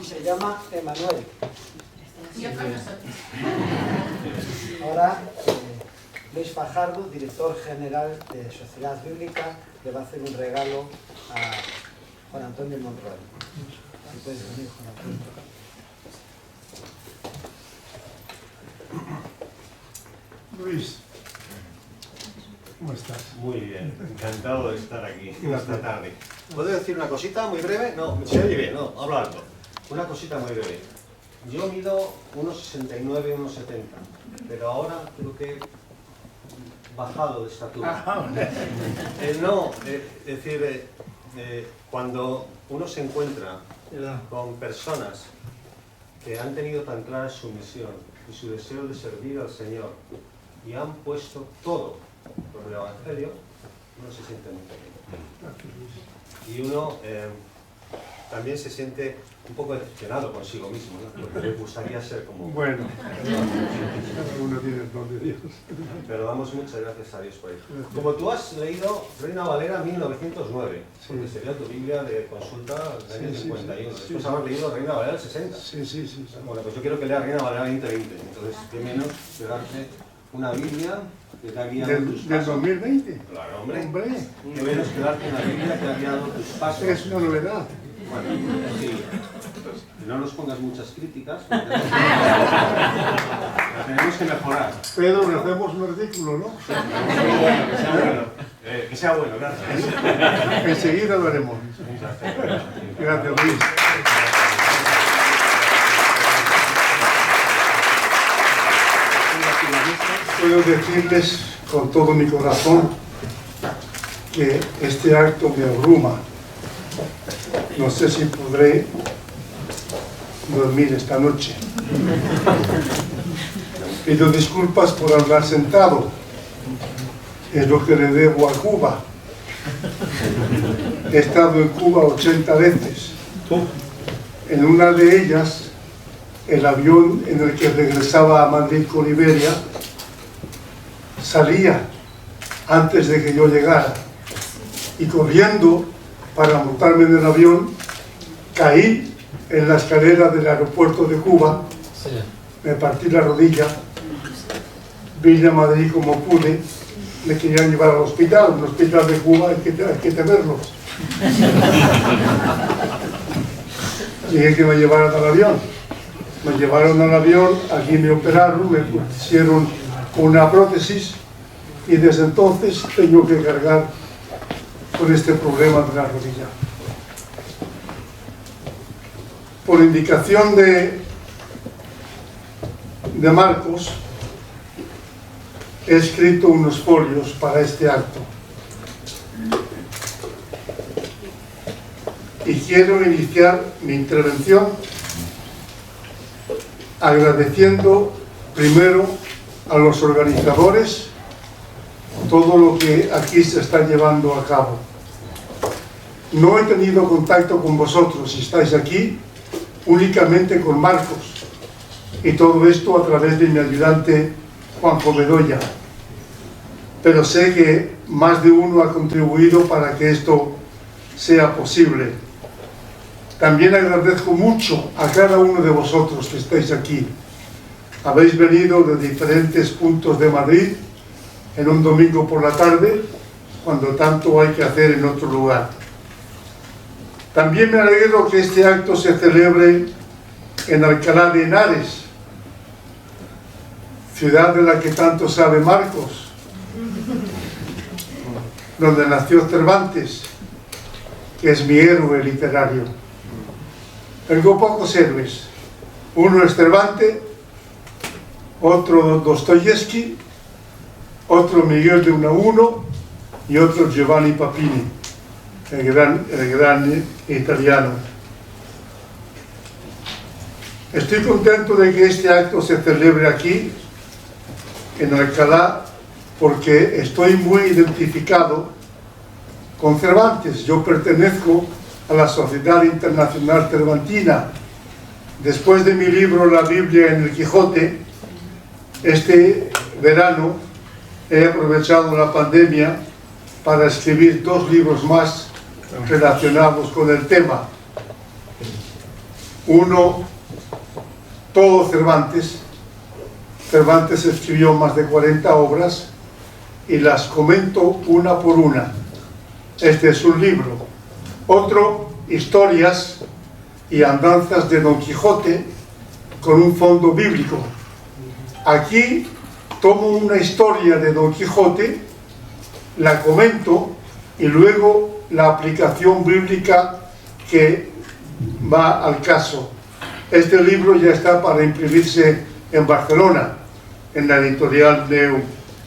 Se llama Emanuel. Dios con nosotros. Ahora Luis Fajardo, director general de Sociedad Bíblica, le va a hacer un regalo a Juan Antonio Monroy. Si puedes venir, Juan Antonio. Luis, ¿cómo estás? Muy bien, encantado de estar aquí esta tarde. ¿Puedo decir una cosita muy breve? No, se oye bien, no, hablo alto. Una cosita muy breve. Yo mido 1,69, 1,70, pero ahora creo que he bajado de estatura. Es decir, cuando uno se encuentra con personas que han tenido tan clara su misión y su deseo de servir al Señor y han puesto todo por el Evangelio, uno se siente muy pequeño. Y uno también se siente un poco decepcionado consigo mismo, ¿no? Porque le gustaría ser como... Bueno, uno tiene el don de Dios. Pero damos muchas gracias a Dios por ello. Como tú has leído Reina Valera 1909, porque sería tu Biblia de consulta del año 51. Después habrás leído Reina Valera 60. Sí. Bueno, pues yo quiero que leas Reina Valera 2020. Entonces, qué menos que darte una Biblia que te ha guiado tus pasos. ¿Del 2020? Claro, hombre. Hombre. Qué menos que darte una Biblia que ha guiado tus pasos. Es una novedad. Bueno, sí. No nos pongas muchas críticas, porque tenemos que mejorar. Pedro, le hacemos un artículo, ¿no? Que sea bueno, que sea bueno. Que sea bueno, gracias. Enseguida lo haremos. Gracias, Luis. Puedo decirles con todo mi corazón que este acto me abruma. No sé si podré dormir esta noche. Pido disculpas por hablar sentado. Es lo que le debo a Cuba. He estado en Cuba 80 veces. En una de ellas, el avión en el que regresaba a Madrid con Iberia salía antes de que yo llegara. Y corriendo para montarme en el avión, caí en la escalera del aeropuerto de Cuba, me partí la rodilla, vine a Madrid como pude, me querían llevar al hospital, un hospital de Cuba hay que tenerlos. Dije que me llevaran al avión. Me llevaron al avión, aquí me operaron, me pusieron una prótesis y desde entonces tengo que cargar con este problema de la rodilla. Por indicación de Marcos, he escrito unos folios para este acto. Y quiero iniciar mi intervención agradeciendo primero a los organizadores todo lo que aquí se está llevando a cabo. No he tenido contacto con vosotros, si estáis aquí, únicamente con Marcos, y todo esto a través de mi ayudante Juanjo Bedoya. Pero sé que más de uno ha contribuido para que esto sea posible. También agradezco mucho a cada uno de vosotros que estáis aquí. Habéis venido de diferentes puntos de Madrid en un domingo por la tarde, cuando tanto hay que hacer en otro lugar. También me alegro que este acto se celebre en Alcalá de Henares, ciudad de la que tanto sabe Marcos, donde nació Cervantes, que es mi héroe literario. Tengo pocos héroes. Uno es Cervantes, otro Dostoyevsky, otro Miguel de Unamuno y otro Giovanni Papini, el gran italiano. Estoy contento de que este acto se celebre aquí, en Alcalá, porque estoy muy identificado con Cervantes. Yo pertenezco a la Sociedad Internacional Cervantina. Después de mi libro La Biblia en el Quijote, este verano he aprovechado la pandemia para escribir 2 libros más relacionados con el tema. Uno, todo Cervantes. Cervantes escribió más de 40 obras y las comento una por una. Este es un libro. Otro, Historias y andanzas de Don Quijote, con un fondo bíblico. Aquí tomo una historia de Don Quijote, la comento y luego la aplicación bíblica que va al caso. Este libro ya está para imprimirse en Barcelona, en la editorial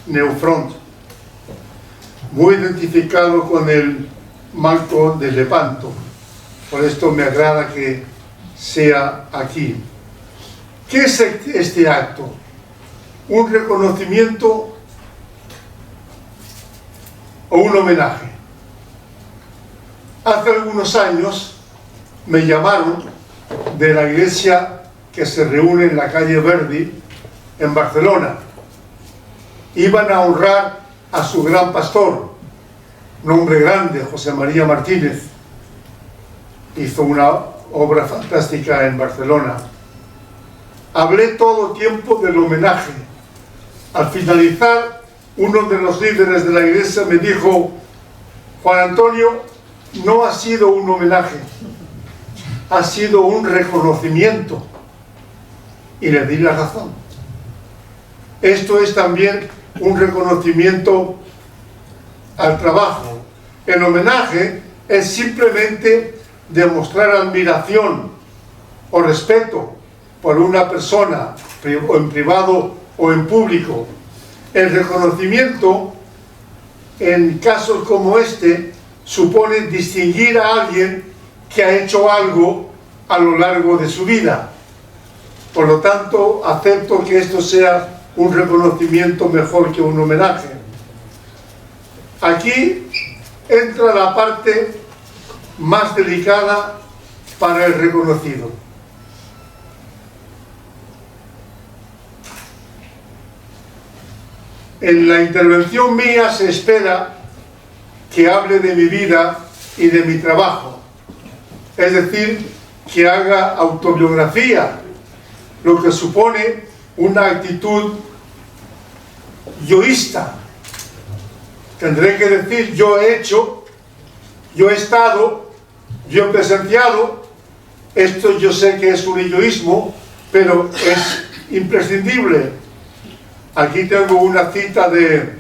Neufront. Muy identificado con el marco de Lepanto. Por esto me agrada que sea aquí. ¿Qué es este acto? ¿Un reconocimiento o un homenaje? Hace algunos años me llamaron de la iglesia que se reúne en la calle Verdi, en Barcelona. Iban a honrar a su gran pastor, un hombre grande, José María Martínez. Hizo una obra fantástica en Barcelona. Hablé todo el tiempo del homenaje. Al finalizar, uno de los líderes de la iglesia me dijo: Juan Antonio, no ha sido un homenaje, ha sido un reconocimiento. Y le di la razón. Esto es también un reconocimiento al trabajo. El homenaje es simplemente demostrar admiración o respeto por una persona, o en privado o en público. El reconocimiento, en casos como este, supone distinguir a alguien que ha hecho algo a lo largo de su vida. Por lo tanto, acepto que esto sea un reconocimiento mejor que un homenaje. Aquí entra la parte más delicada para el reconocido. En la intervención mía se espera que hable de mi vida y de mi trabajo, es decir, que haga autobiografía, lo que supone una actitud yoísta. Tendré que decir: yo he hecho, yo he estado, yo he presenciado. Esto yo sé que es un yoísmo, pero es imprescindible. Aquí tengo una cita de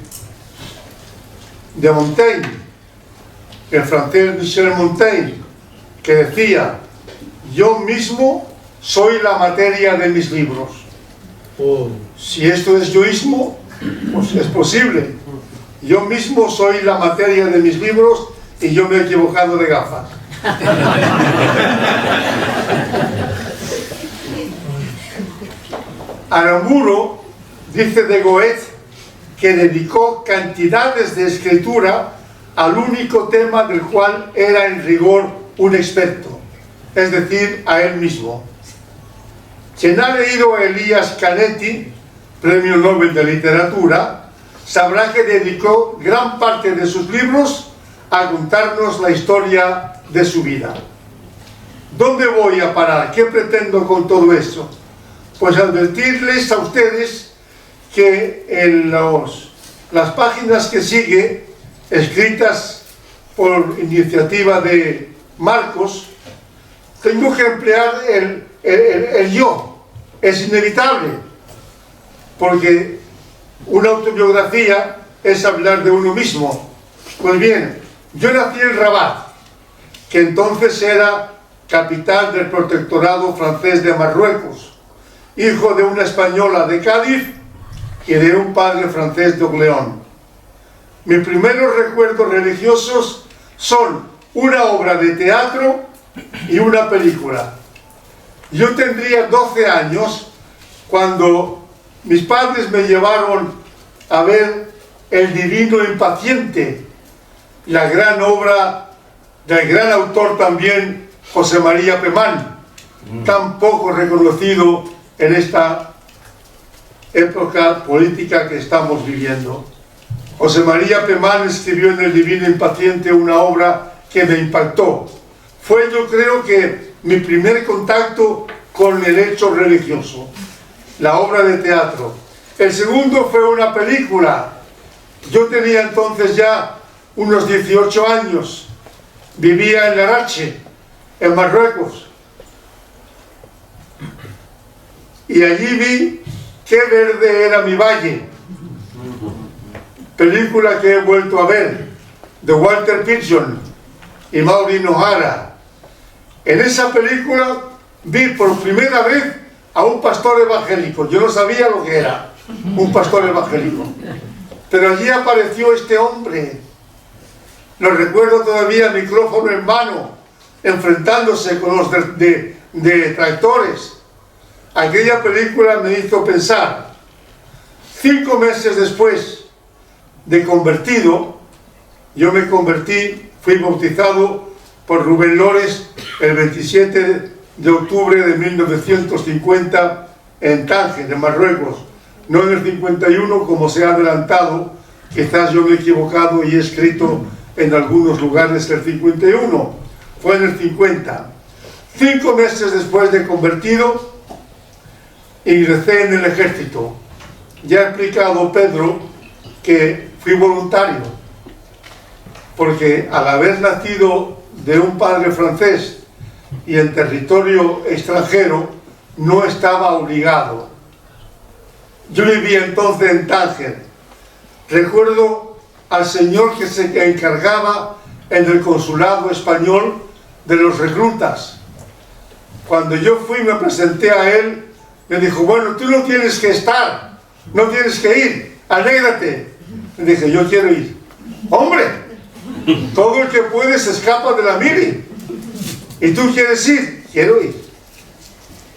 Montaigne, el francés Michel Montaigne, que decía: yo mismo soy la materia de mis libros. Si esto es yoísmo, pues es posible. Yo mismo soy la materia de mis libros y yo me he equivocado de gafas. Aramburu dice de Goethe que dedicó cantidades de escritura al único tema del cual era en rigor un experto, es decir, a él mismo. Quien ha leído a Elias Canetti, Premio Nobel de Literatura, sabrá que dedicó gran parte de sus libros a contarnos la historia de su vida. ¿Dónde voy a parar? ¿Qué pretendo con todo esto? Pues advertirles a ustedes que en las páginas que sigue, escritas por iniciativa de Marcos, tengo que emplear el yo. Es inevitable, porque una autobiografía es hablar de uno mismo. Pues bien, yo nací en Rabat, que entonces era capital del protectorado francés de Marruecos, hijo de una española de Cádiz y de un padre francés de Orleón. Mis primeros recuerdos religiosos son una obra de teatro y una película. Yo tendría 12 años cuando mis padres me llevaron a ver El Divino Impaciente, la gran obra del gran autor también José María Pemán, tan poco reconocido en esta época política que estamos viviendo. José María Pemán escribió en El Divino Impaciente una obra que me impactó. Fue, yo creo que, mi primer contacto con el hecho religioso, la obra de teatro. El segundo fue una película Yo tenía entonces ya unos 18 años, vivía en Larache, en Marruecos, y allí vi qué verde era mi valle, película que he vuelto a ver, de Walter Pidgeon y Maureen O'Hara. En esa película vi por primera vez a un pastor evangélico. Yo no sabía lo que era un pastor evangélico, pero allí apareció este hombre. Lo recuerdo todavía, micrófono en mano, enfrentándose con los de tractores. Aquella película me hizo pensar. 5 meses después de convertido, yo me convertí, fui bautizado por Rubén Lores el 27 de octubre de 1950 en Tánger, en Marruecos. No en el 51 como se ha adelantado, quizás yo me he equivocado y he escrito en algunos lugares el 51, fue en el 50. 5 meses después de convertido, ingresé en el ejército. Ya ha explicado Pedro que fui voluntario, porque al haber nacido de un padre francés y en territorio extranjero, no estaba obligado. Yo vivía entonces en Tánger. Recuerdo al señor que se encargaba en el consulado español de los reclutas. Cuando yo fui, me presenté a él, me dijo, bueno, tú no tienes que estar, no tienes que ir, alégrate. Le dije, yo quiero ir. ¡Hombre! Todo el que puede se escapa de la mili. ¿Y tú quieres ir? Quiero ir.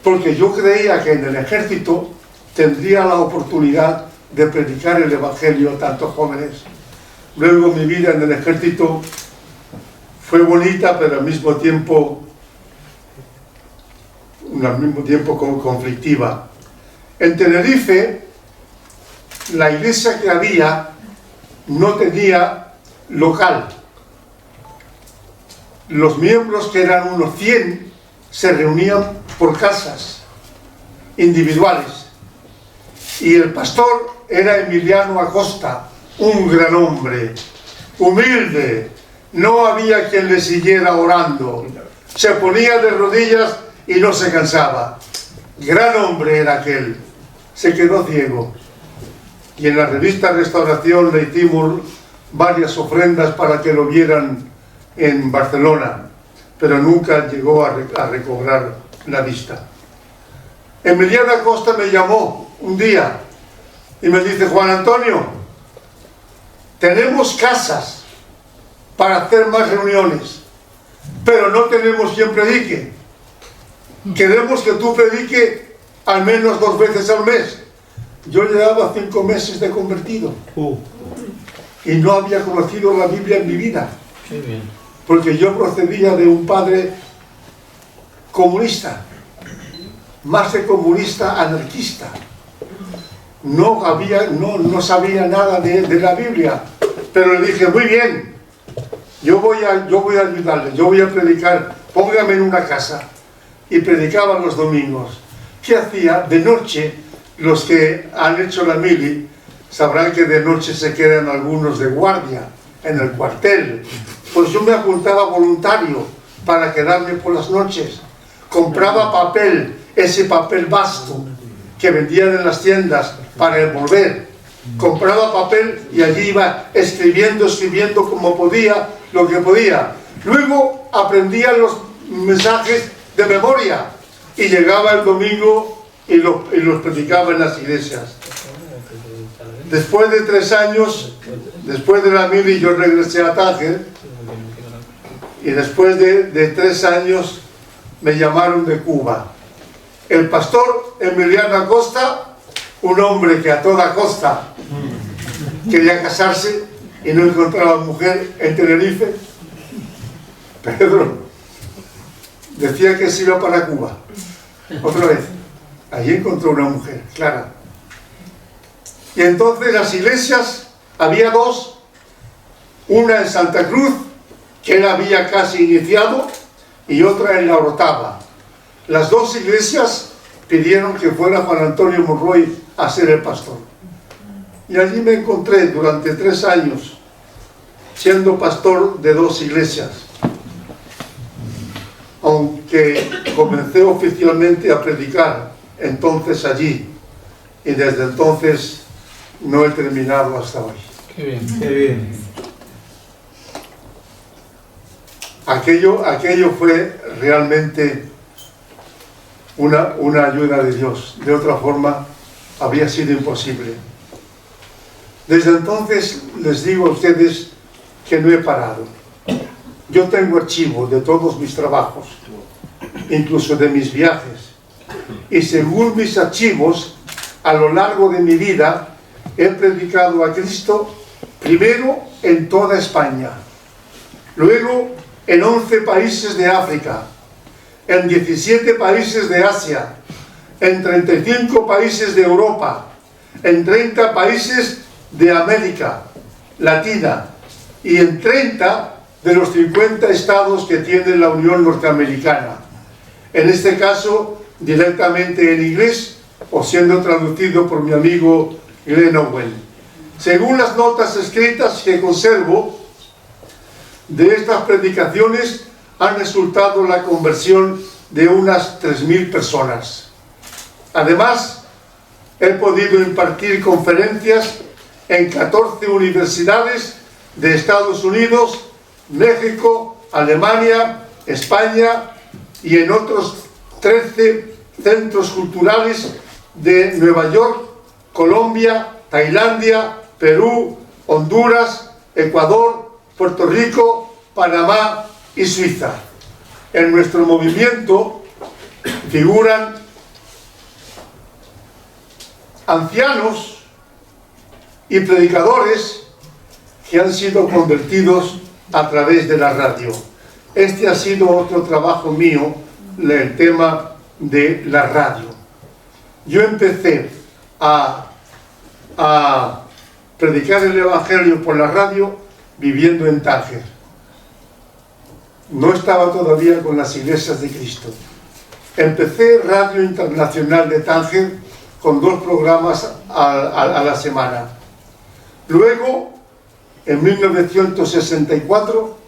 Porque yo creía que en el ejército tendría la oportunidad de predicar el evangelio a tantos jóvenes. Luego mi vida en el ejército fue bonita, pero al mismo tiempo conflictiva. En Tenerife, la iglesia que había no tenía local. Los miembros, que eran unos 100, se reunían por casas individuales. Y el pastor era Emiliano Acosta, un gran hombre, humilde. No había quien le siguiera orando. Se ponía de rodillas y no se cansaba. Gran hombre era aquel. Se quedó ciego. Y en la revista Restauración le hicimos varias ofrendas para que lo vieran en Barcelona, pero nunca llegó a recobrar la vista. Emiliano Acosta me llamó un día y me dice, Juan Antonio, tenemos casas para hacer más reuniones, pero no tenemos quien predique. Queremos que tú prediques al menos 2 veces al mes. Yo llevaba 5 meses de convertido y no había conocido la Biblia en mi vida. Qué bien. Porque yo procedía de un padre comunista, más de comunista anarquista. No sabía nada de la Biblia, pero le dije, muy bien, yo voy a ayudarle, yo voy a predicar, póngame en una casa. Y predicaba los domingos. ¿Qué hacía? De noche, los que han hecho la mili sabrán que de noche se quedan algunos de guardia en el cuartel. Pues yo me apuntaba voluntario para quedarme por las noches. Compraba papel, ese papel vasto que vendían en las tiendas para envolver. Compraba papel y allí iba escribiendo como podía, lo que podía. Luego aprendía los mensajes de memoria y llegaba el domingo y los predicaba en las iglesias. Después de 3 años, después de la mili, yo regresé a Tánger y después de 3 años me llamaron de Cuba. El pastor Emiliano Acosta, un hombre que a toda costa quería casarse y no encontraba mujer en Tenerife, Pedro, decía que se iba para Cuba. Otra vez, allí encontró una mujer, Clara. Y entonces las iglesias, había 2, una en Santa Cruz, que él había casi iniciado, y otra en La Orotava. Las 2 iglesias pidieron que fuera Juan Antonio Monroy a ser el pastor. Y allí me encontré durante 3 años, siendo pastor de 2 iglesias. Aunque comencé oficialmente a predicar entonces allí, y desde entonces no he terminado hasta hoy. Qué bien, qué bien. Aquello fue realmente una ayuda de Dios. De otra forma, habría sido imposible. Desde entonces les digo a ustedes que no he parado. Yo tengo archivo de todos mis trabajos, incluso de mis viajes. Y según mis archivos, a lo largo de mi vida, he predicado a Cristo primero en toda España, luego en 11 países de África, en 17 países de Asia, en 35 países de Europa, en 30 países de América Latina y en 30 de los 50 estados que tiene la Unión Norteamericana. En este caso, directamente en inglés o siendo traducido por mi amigo Glenn Owen. Según las notas escritas que conservo, de estas predicaciones han resultado la conversión de unas 3.000 personas. Además, he podido impartir conferencias en 14 universidades de Estados Unidos, México, Alemania, España y en otros 13 centros culturales de Nueva York, Colombia, Tailandia, Perú, Honduras, Ecuador, Puerto Rico, Panamá y Suiza. En nuestro movimiento figuran ancianos y predicadores que han sido convertidos a través de la radio. Este ha sido otro trabajo mío, el tema de la radio. Yo empecé a predicar el Evangelio por la radio viviendo en Tánger. No estaba todavía con las Iglesias de Cristo. Empecé Radio Internacional de Tánger con 2 programas a la semana. Luego, en 1964,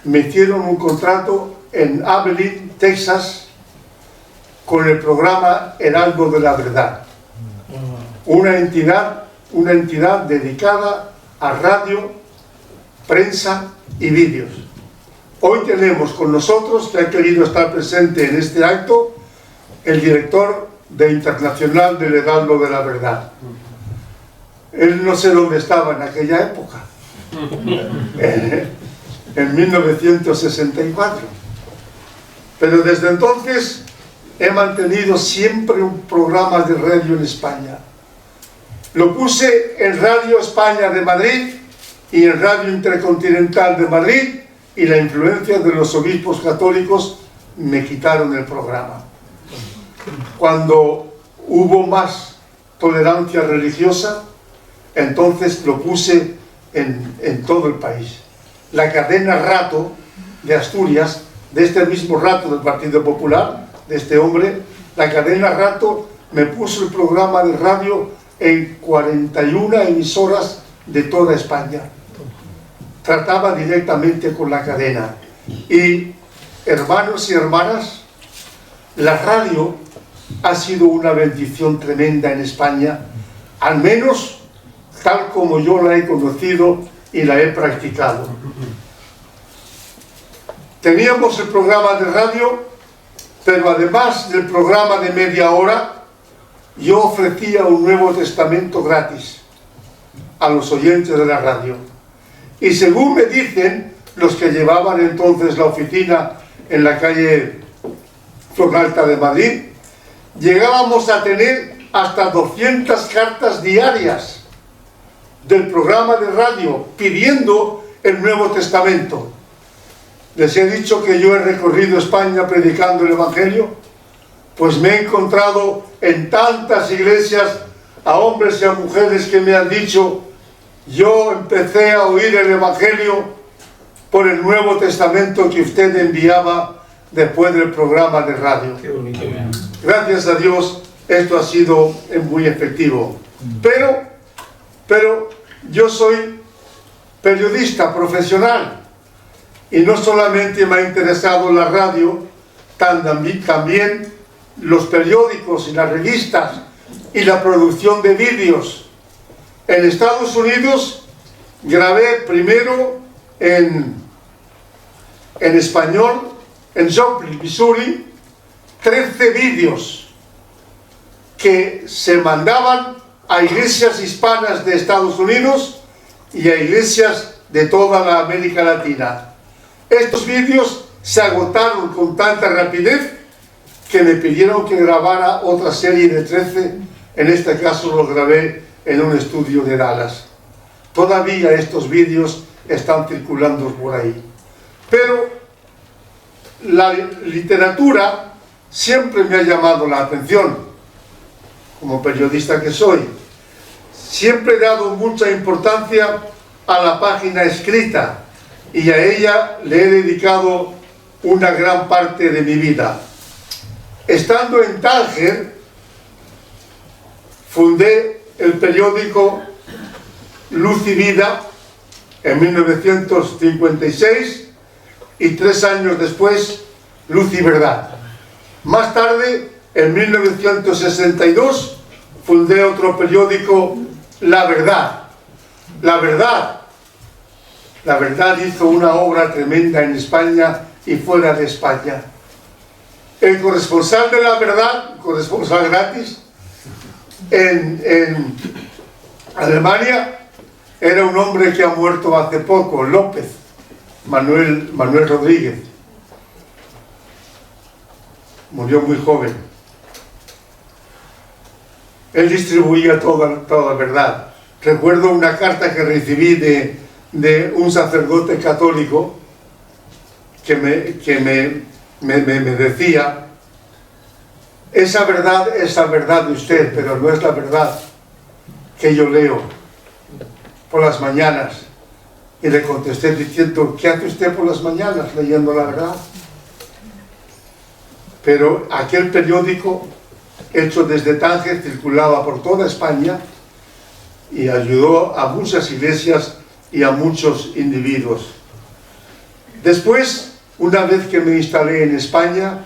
me hicieron un contrato en Abilene, Texas, con el programa Heraldo de la Verdad. Una entidad dedicada a radio, prensa y vídeos. Hoy tenemos con nosotros, que ha querido estar presente en este acto, el director de Internacional del Heraldo de la Verdad. Él no sé dónde estaba en aquella época, en 1964. Pero desde entonces he mantenido siempre un programa de radio en España. Lo puse en Radio España de Madrid y en Radio Intercontinental de Madrid, y la influencia de los obispos católicos me quitaron el programa. Cuando hubo más tolerancia religiosa, entonces lo puse en todo el país. La cadena Rato de Asturias, de este mismo Rato del Partido Popular, de este hombre, la cadena Rato me puso el programa de radio en 41 emisoras de toda España. Trataba directamente con la cadena. Y, hermanos y hermanas, la radio ha sido una bendición tremenda en España, al menos tal como yo la he conocido y la he practicado. Teníamos el programa de radio, pero además del programa de media hora, yo ofrecía un Nuevo Testamento gratis a los oyentes de la radio. Y según me dicen los que llevaban entonces la oficina en la calle Floralta de Madrid, llegábamos a tener hasta 200 cartas diarias del programa de radio pidiendo el Nuevo Testamento. Les he dicho que yo he recorrido España predicando el Evangelio, pues me he encontrado en tantas iglesias a hombres y a mujeres que me han dicho: yo empecé a oír el Evangelio por el Nuevo Testamento que usted enviaba después del programa de radio. Qué bonito. Gracias a Dios esto ha sido muy efectivo. Pero pero yo soy periodista profesional y no solamente me ha interesado la radio, también los periódicos y las revistas y la producción de vídeos. En Estados Unidos grabé primero en español, en Joplin, Missouri, 13 vídeos que se mandaban a iglesias hispanas de Estados Unidos y a iglesias de toda la América Latina. Estos vídeos se agotaron con tanta rapidez que me pidieron que grabara otra serie de 13, en este caso lo grabé en un estudio de Dallas. Todavía estos vídeos están circulando por ahí. Pero la literatura siempre me ha llamado la atención, como periodista que soy. Siempre he dado mucha importancia a la página escrita y a ella le he dedicado una gran parte de mi vida. Estando en Tánger, fundé el periódico Luz y Vida en 1956 y 3 años después Luz y Verdad. Más tarde, en 1962, fundé otro periódico, La Verdad. La Verdad hizo una obra tremenda en España y fuera de España. El corresponsal de La Verdad, corresponsal gratis, en Alemania, era un hombre que ha muerto hace poco, López, Manuel Rodríguez. Murió muy joven. Él distribuía toda verdad. Recuerdo una carta que recibí de un sacerdote católico que me decía: esa verdad es la verdad de usted, pero no es la verdad que yo leo por las mañanas. Y le contesté diciendo: ¿qué hace usted por las mañanas leyendo la verdad? Pero aquel periódico, hecho desde Tánger, circulaba por toda España y ayudó a muchas iglesias y a muchos individuos. Después, una vez que me instalé en España,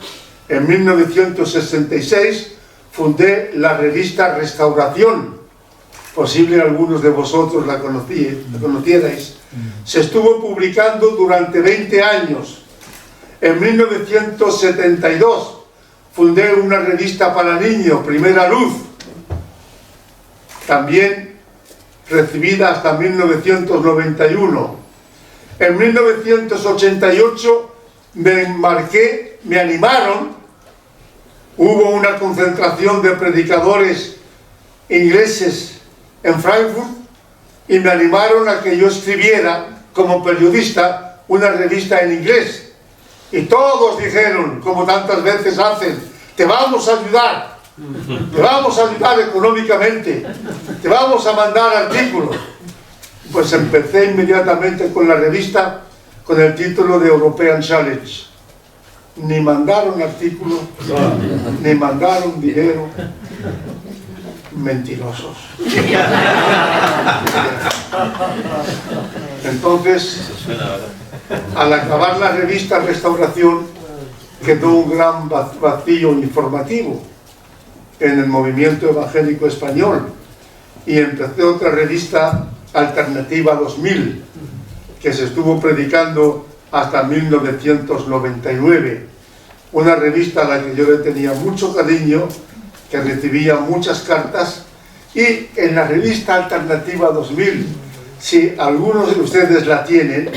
en 1966, fundé la revista Restauración. Posible algunos de vosotros la conocierais. Se estuvo publicando durante 20 años. En 1972 fundé una revista para niños, Primera Luz, también recibida hasta 1991. En 1988 me animaron, hubo una concentración de predicadores ingleses en Frankfurt y me animaron a que yo escribiera como periodista una revista en inglés. Y todos dijeron, como tantas veces hacen: te vamos a ayudar económicamente, te vamos a mandar artículos. Pues empecé inmediatamente con la revista con el título de European Challenge. Ni mandaron artículos, ni mandaron dinero. Mentirosos. Entonces, al acabar la revista Restauración, quedó un gran vacío informativo en el movimiento evangélico español y empecé otra revista, Alternativa 2000, que se estuvo predicando hasta 1999. Una revista a la que yo le tenía mucho cariño, que recibía muchas cartas. Y en la revista Alternativa 2000, si algunos de ustedes la tienen,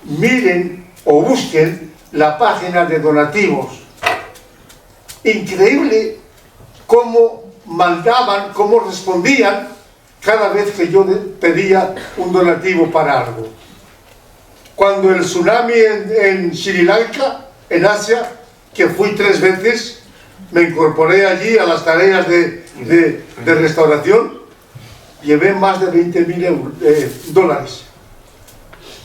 miren o busquen la página de donativos. Increíble cómo mandaban, cómo respondían cada vez que yo pedía un donativo para algo. Cuando el tsunami en Sri Lanka, en Asia, que fui 3 veces, me incorporé allí a las tareas de restauración, llevé más de 20.000 dólares.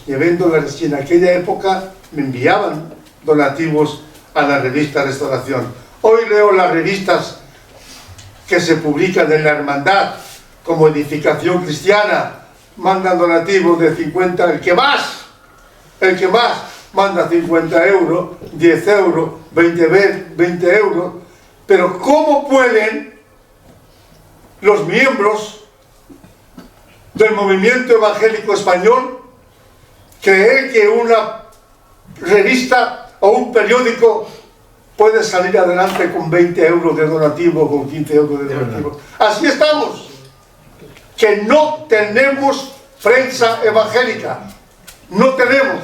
Llevé en dólares y en aquella época me enviaban donativos a la revista Restauración. Hoy leo las revistas que se publican en la Hermandad como Edificación Cristiana, mandan donativos de 50, el que más manda 50 euros, 10 euros, 20 euros, pero ¿cómo pueden los miembros del movimiento evangélico español creer que una revista o un periódico puede salir adelante con 20 euros de donativo o con 15 euros de donativo? Así estamos, que no tenemos prensa evangélica, no tenemos.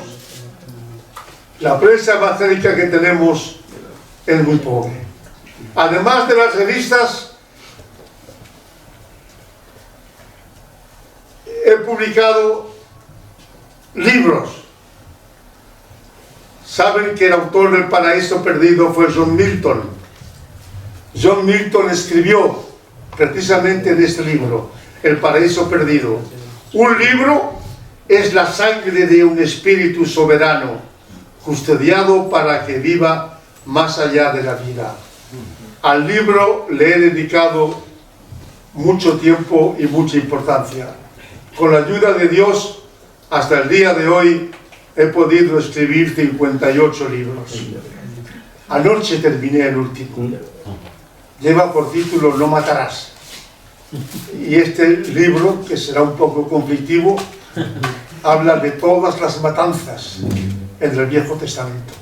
La prensa evangélica que tenemos es muy pobre. Además de las revistas, he publicado libros. Saben que el autor del Paraíso Perdido fue John Milton. John Milton escribió precisamente en este libro, El Paraíso Perdido. Un libro es la sangre de un espíritu soberano, custodiado para que viva más allá de la vida. Al libro le he dedicado mucho tiempo y mucha importancia. Con la ayuda de Dios, hasta el día de hoy, he podido escribir 58 libros. Anoche terminé el último. Lleva por título No matarás. Y este libro, que será un poco conflictivo, habla de todas las matanzas en el Viejo Testamento.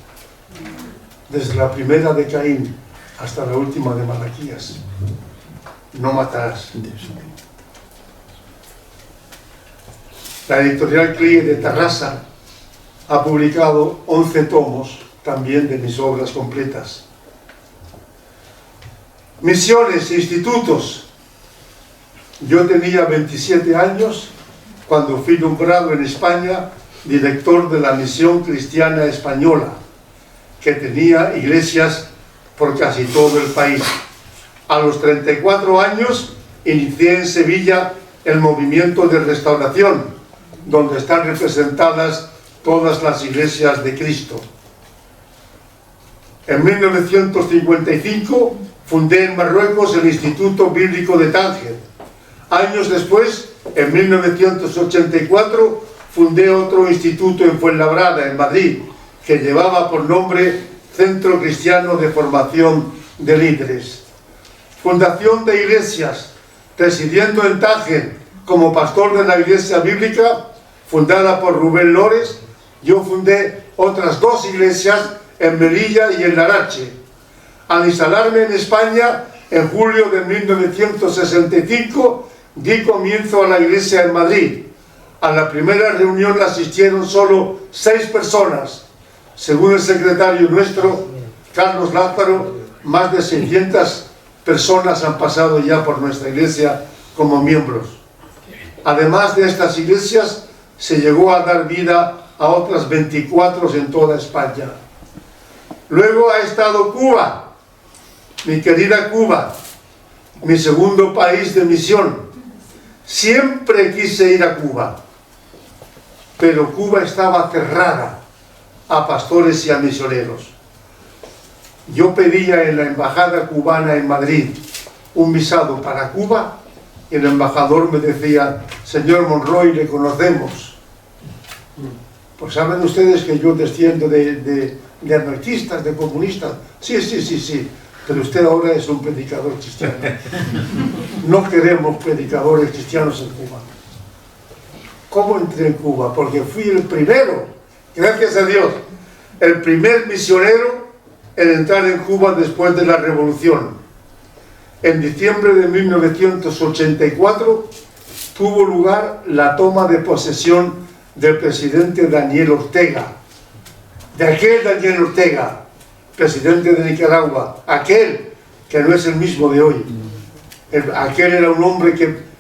Desde la primera de Caín hasta la última de Malaquías. No matarás. La editorial CLIE de Tarrasa ha publicado 11 tomos también de mis obras completas. Misiones, institutos. Yo tenía 27 años cuando fui nombrado en España director de la Misión Cristiana Española, que tenía iglesias por casi todo el país. A los 34 años inicié en Sevilla el movimiento de restauración, donde están representadas todas las iglesias de Cristo. En 1955 fundé en Marruecos el Instituto Bíblico de Tánger. Años después, en 1984, fundé otro instituto en Fuenlabrada, en Madrid, que llevaba por nombre Centro Cristiano de Formación de Líderes. Fundación de iglesias, residiendo en Tánger como pastor de la iglesia bíblica, fundada por Rubén Lores. Yo fundé otras 2 iglesias en Melilla y en Larache. Al instalarme en España, en julio de 1965, di comienzo a la iglesia en Madrid. A la primera reunión asistieron solo 6 personas. Según el secretario nuestro, Carlos Lázaro, más de 600 personas han pasado ya por nuestra iglesia como miembros. Además de estas iglesias, se llegó a dar vida a otras 24 en toda España. Luego ha estado Cuba, mi querida Cuba, mi segundo país de misión. Siempre quise ir a Cuba, pero Cuba estaba cerrada a pastores y a misioneros. Yo pedía en la embajada cubana en Madrid un visado para Cuba y el embajador me decía: señor Monroy, le conocemos. Pues saben ustedes que yo desciendo de anarquistas, de comunistas. Sí, pero usted ahora es un predicador cristiano. No queremos predicadores cristianos en Cuba. ¿Cómo entré en Cuba? Porque fui el primero, gracias a Dios, el primer misionero en entrar en Cuba después de la revolución. En diciembre de 1984 tuvo lugar la toma de posesión del presidente Daniel Ortega. De aquel Daniel Ortega, presidente de Nicaragua, aquel que no es el mismo de hoy. Aquel era un hombre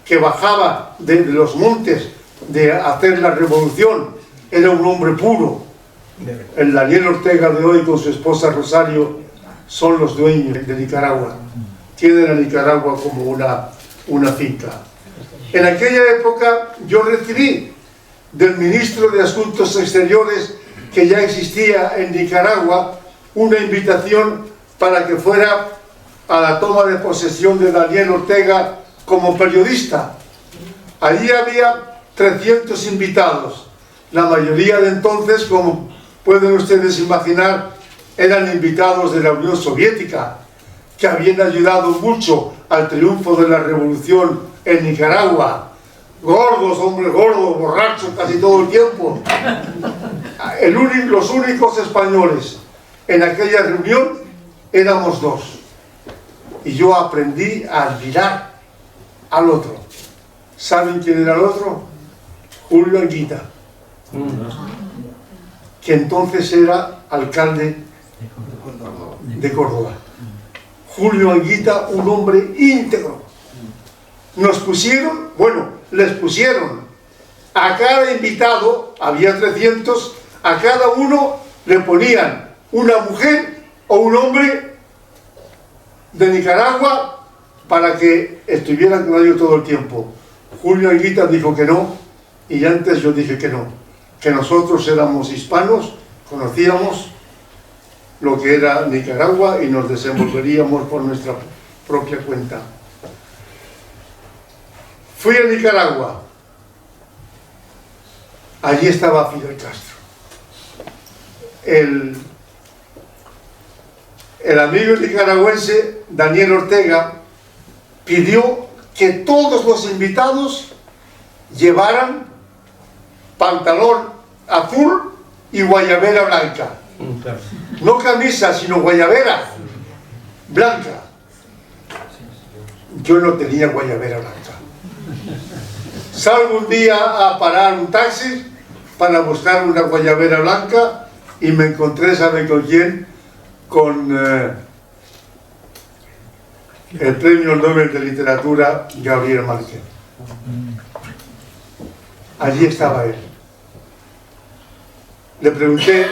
que bajaba de los montes de hacer la revolución, era un hombre puro. El Daniel Ortega de hoy con su esposa Rosario son los dueños de Nicaragua. Tienen a Nicaragua como una finca. En aquella época yo recibí del ministro de Asuntos Exteriores, que ya existía en Nicaragua, una invitación para que fuera a la toma de posesión de Daniel Ortega como periodista. Allí había 300 invitados. La mayoría de entonces, como pueden ustedes imaginar, eran invitados de la Unión Soviética, que habían ayudado mucho al triunfo de la revolución en Nicaragua. Gordos, hombres gordos, borrachos casi todo el tiempo. Los únicos españoles en aquella reunión éramos dos. Y yo aprendí a admirar al otro. ¿Saben quién era el otro? Julio Anguita, que entonces era alcalde de Córdoba. Julio Anguita, un hombre íntegro. Nos pusieron, les pusieron a cada invitado, había 300, a cada uno le ponían una mujer o un hombre de Nicaragua para que estuvieran con ellos todo el tiempo. Julio Anguita dijo que no, y antes yo dije que no, que nosotros éramos hispanos, conocíamos lo que era Nicaragua y nos desenvolveríamos por nuestra propia cuenta. Fui a Nicaragua. Allí estaba Fidel Castro. El amigo nicaragüense Daniel Ortega pidió que todos los invitados llevaran pantalón azul y guayabera blanca. No camisa, sino guayabera blanca. Yo no tenía guayabera blanca. Salgo un día a parar un taxi para buscar una guayabera blanca y me encontré, ¿sabe con quién? Con el Premio Nobel de Literatura Gabriel Márquez. Allí estaba él. Le pregunté,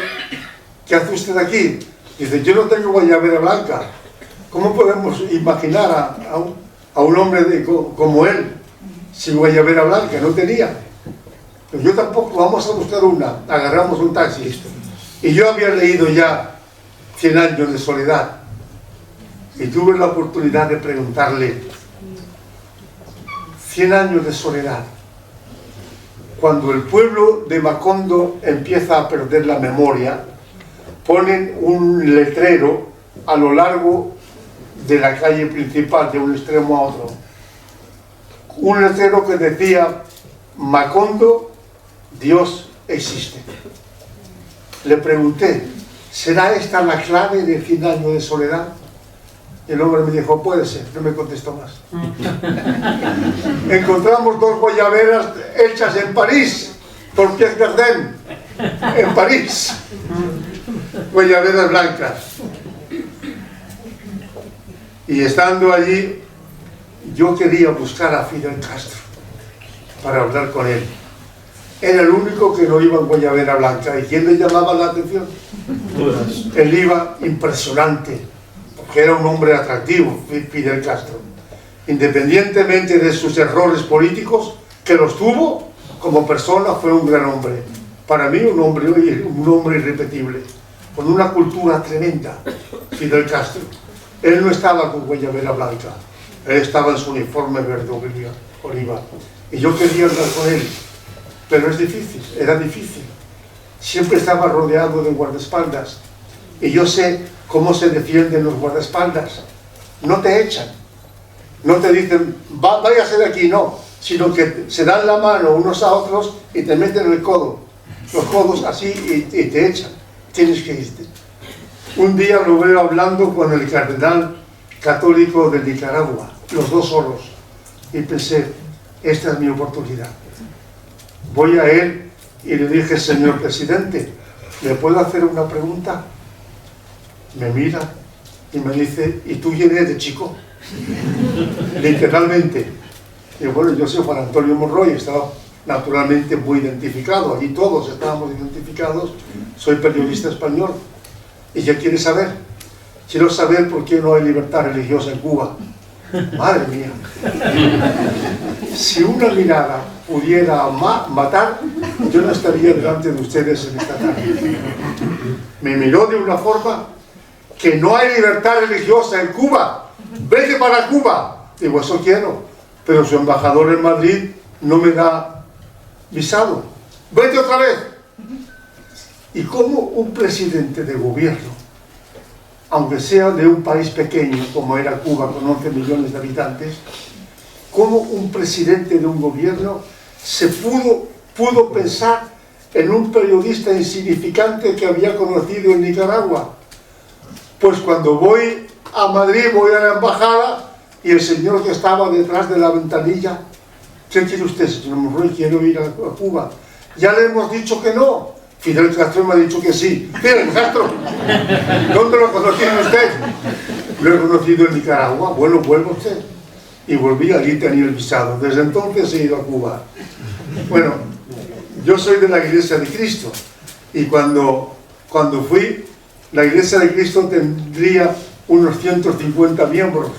¿qué hace usted aquí? Dice, yo no tengo guayabera blanca. ¿Cómo podemos imaginar a un hombre como él sin guayabera blanca? No tenía. Pero yo tampoco, vamos a buscar una. Agarramos un taxi. Y yo había leído ya 100 años de soledad. Y tuve la oportunidad de preguntarle, 100 años de soledad. Cuando el pueblo de Macondo empieza a perder la memoria, ponen un letrero a lo largo de la calle principal, de un extremo a otro. Un letrero que decía, Macondo, Dios existe. Le pregunté, ¿será esta la clave de 100 años de soledad? Y el hombre me dijo, puede ser, no me contestó más. Encontramos 2 guayaberas hechas en París, por Pierre Cardin, en París. Guayaberas blancas. Y estando allí, yo quería buscar a Fidel Castro para hablar con él. Era el único que no iba en guayabera blanca. ¿Y quién le llamaba la atención? Él iba impresionante, porque era un hombre atractivo, Fidel Castro. Independientemente de sus errores políticos, que los tuvo, como persona fue un gran hombre. Para mí un hombre irrepetible, con una cultura tremenda, Fidel Castro. Él no estaba con guayabera blanca, él estaba en su uniforme verde oliva. Y yo quería hablar con él, pero es difícil, era difícil. Siempre estaba rodeado de guardaespaldas. Y yo sé cómo se defienden los guardaespaldas. No te echan, no te dicen, váyase de aquí, no, sino que se dan la mano unos a otros y te meten el codo, los codos así y te echan. Tienes que irte. Un día lo veo hablando con el cardenal católico de Nicaragua, los dos solos, y pensé, esta es mi oportunidad. Voy a él y le dije, señor presidente, ¿le puedo hacer una pregunta? Me mira y me dice, ¿y tú quién eres de chico? Literalmente. Y bueno, yo soy Juan Antonio Monroy, estaba naturalmente muy identificado, allí todos estábamos identificados, soy periodista español. ¿Y qué quiere saber? Quiero saber por qué no hay libertad religiosa en Cuba. Madre mía. Si una mirada pudiera matar, yo no estaría delante de ustedes en esta tarde. Me miró de una forma que no hay libertad religiosa en Cuba. Vete para Cuba. Digo, eso quiero. Pero su embajador en Madrid no me da visado. ¡Vete otra vez! Y como un presidente de gobierno, aunque sea de un país pequeño como era Cuba con 11 millones de habitantes, como un presidente de un gobierno se pudo pensar en un periodista insignificante que había conocido en Nicaragua. Pues cuando voy a Madrid, voy a la embajada y el señor que estaba detrás de la ventanilla: ¿qué quiere usted, señor Monroy? Quiero ir a Cuba. Ya le hemos dicho que no. Fidel Castro me ha dicho que sí. Fidel Castro, ¿dónde lo conoció usted? Lo he conocido en Nicaragua. Bueno, vuelva usted. Y volví, allí tenía el visado. Desde entonces he ido a Cuba. Bueno, yo soy de la Iglesia de Cristo. Y cuando fui, la Iglesia de Cristo tendría unos 150 miembros.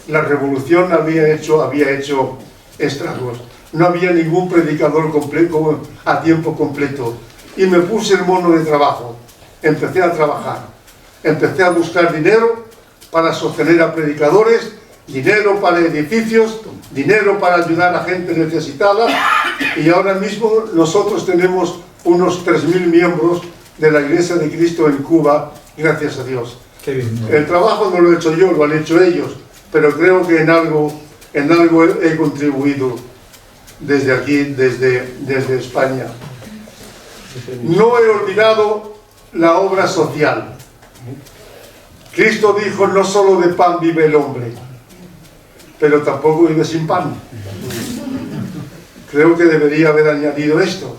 La revolución había hecho estragos. No había ningún predicador completo, a tiempo completo. Y me puse el mono de trabajo. Empecé a trabajar. Empecé a buscar dinero para sostener a predicadores, dinero para edificios, dinero para ayudar a gente necesitada. Y ahora mismo nosotros tenemos unos 3.000 miembros de la Iglesia de Cristo en Cuba, gracias a Dios. Qué bien. El trabajo no lo he hecho yo, lo han hecho ellos, pero creo que en algo he contribuido desde aquí, desde España. No he olvidado la obra social. Cristo dijo: no solo de pan vive el hombre, pero tampoco vive sin pan. Creo que debería haber añadido esto.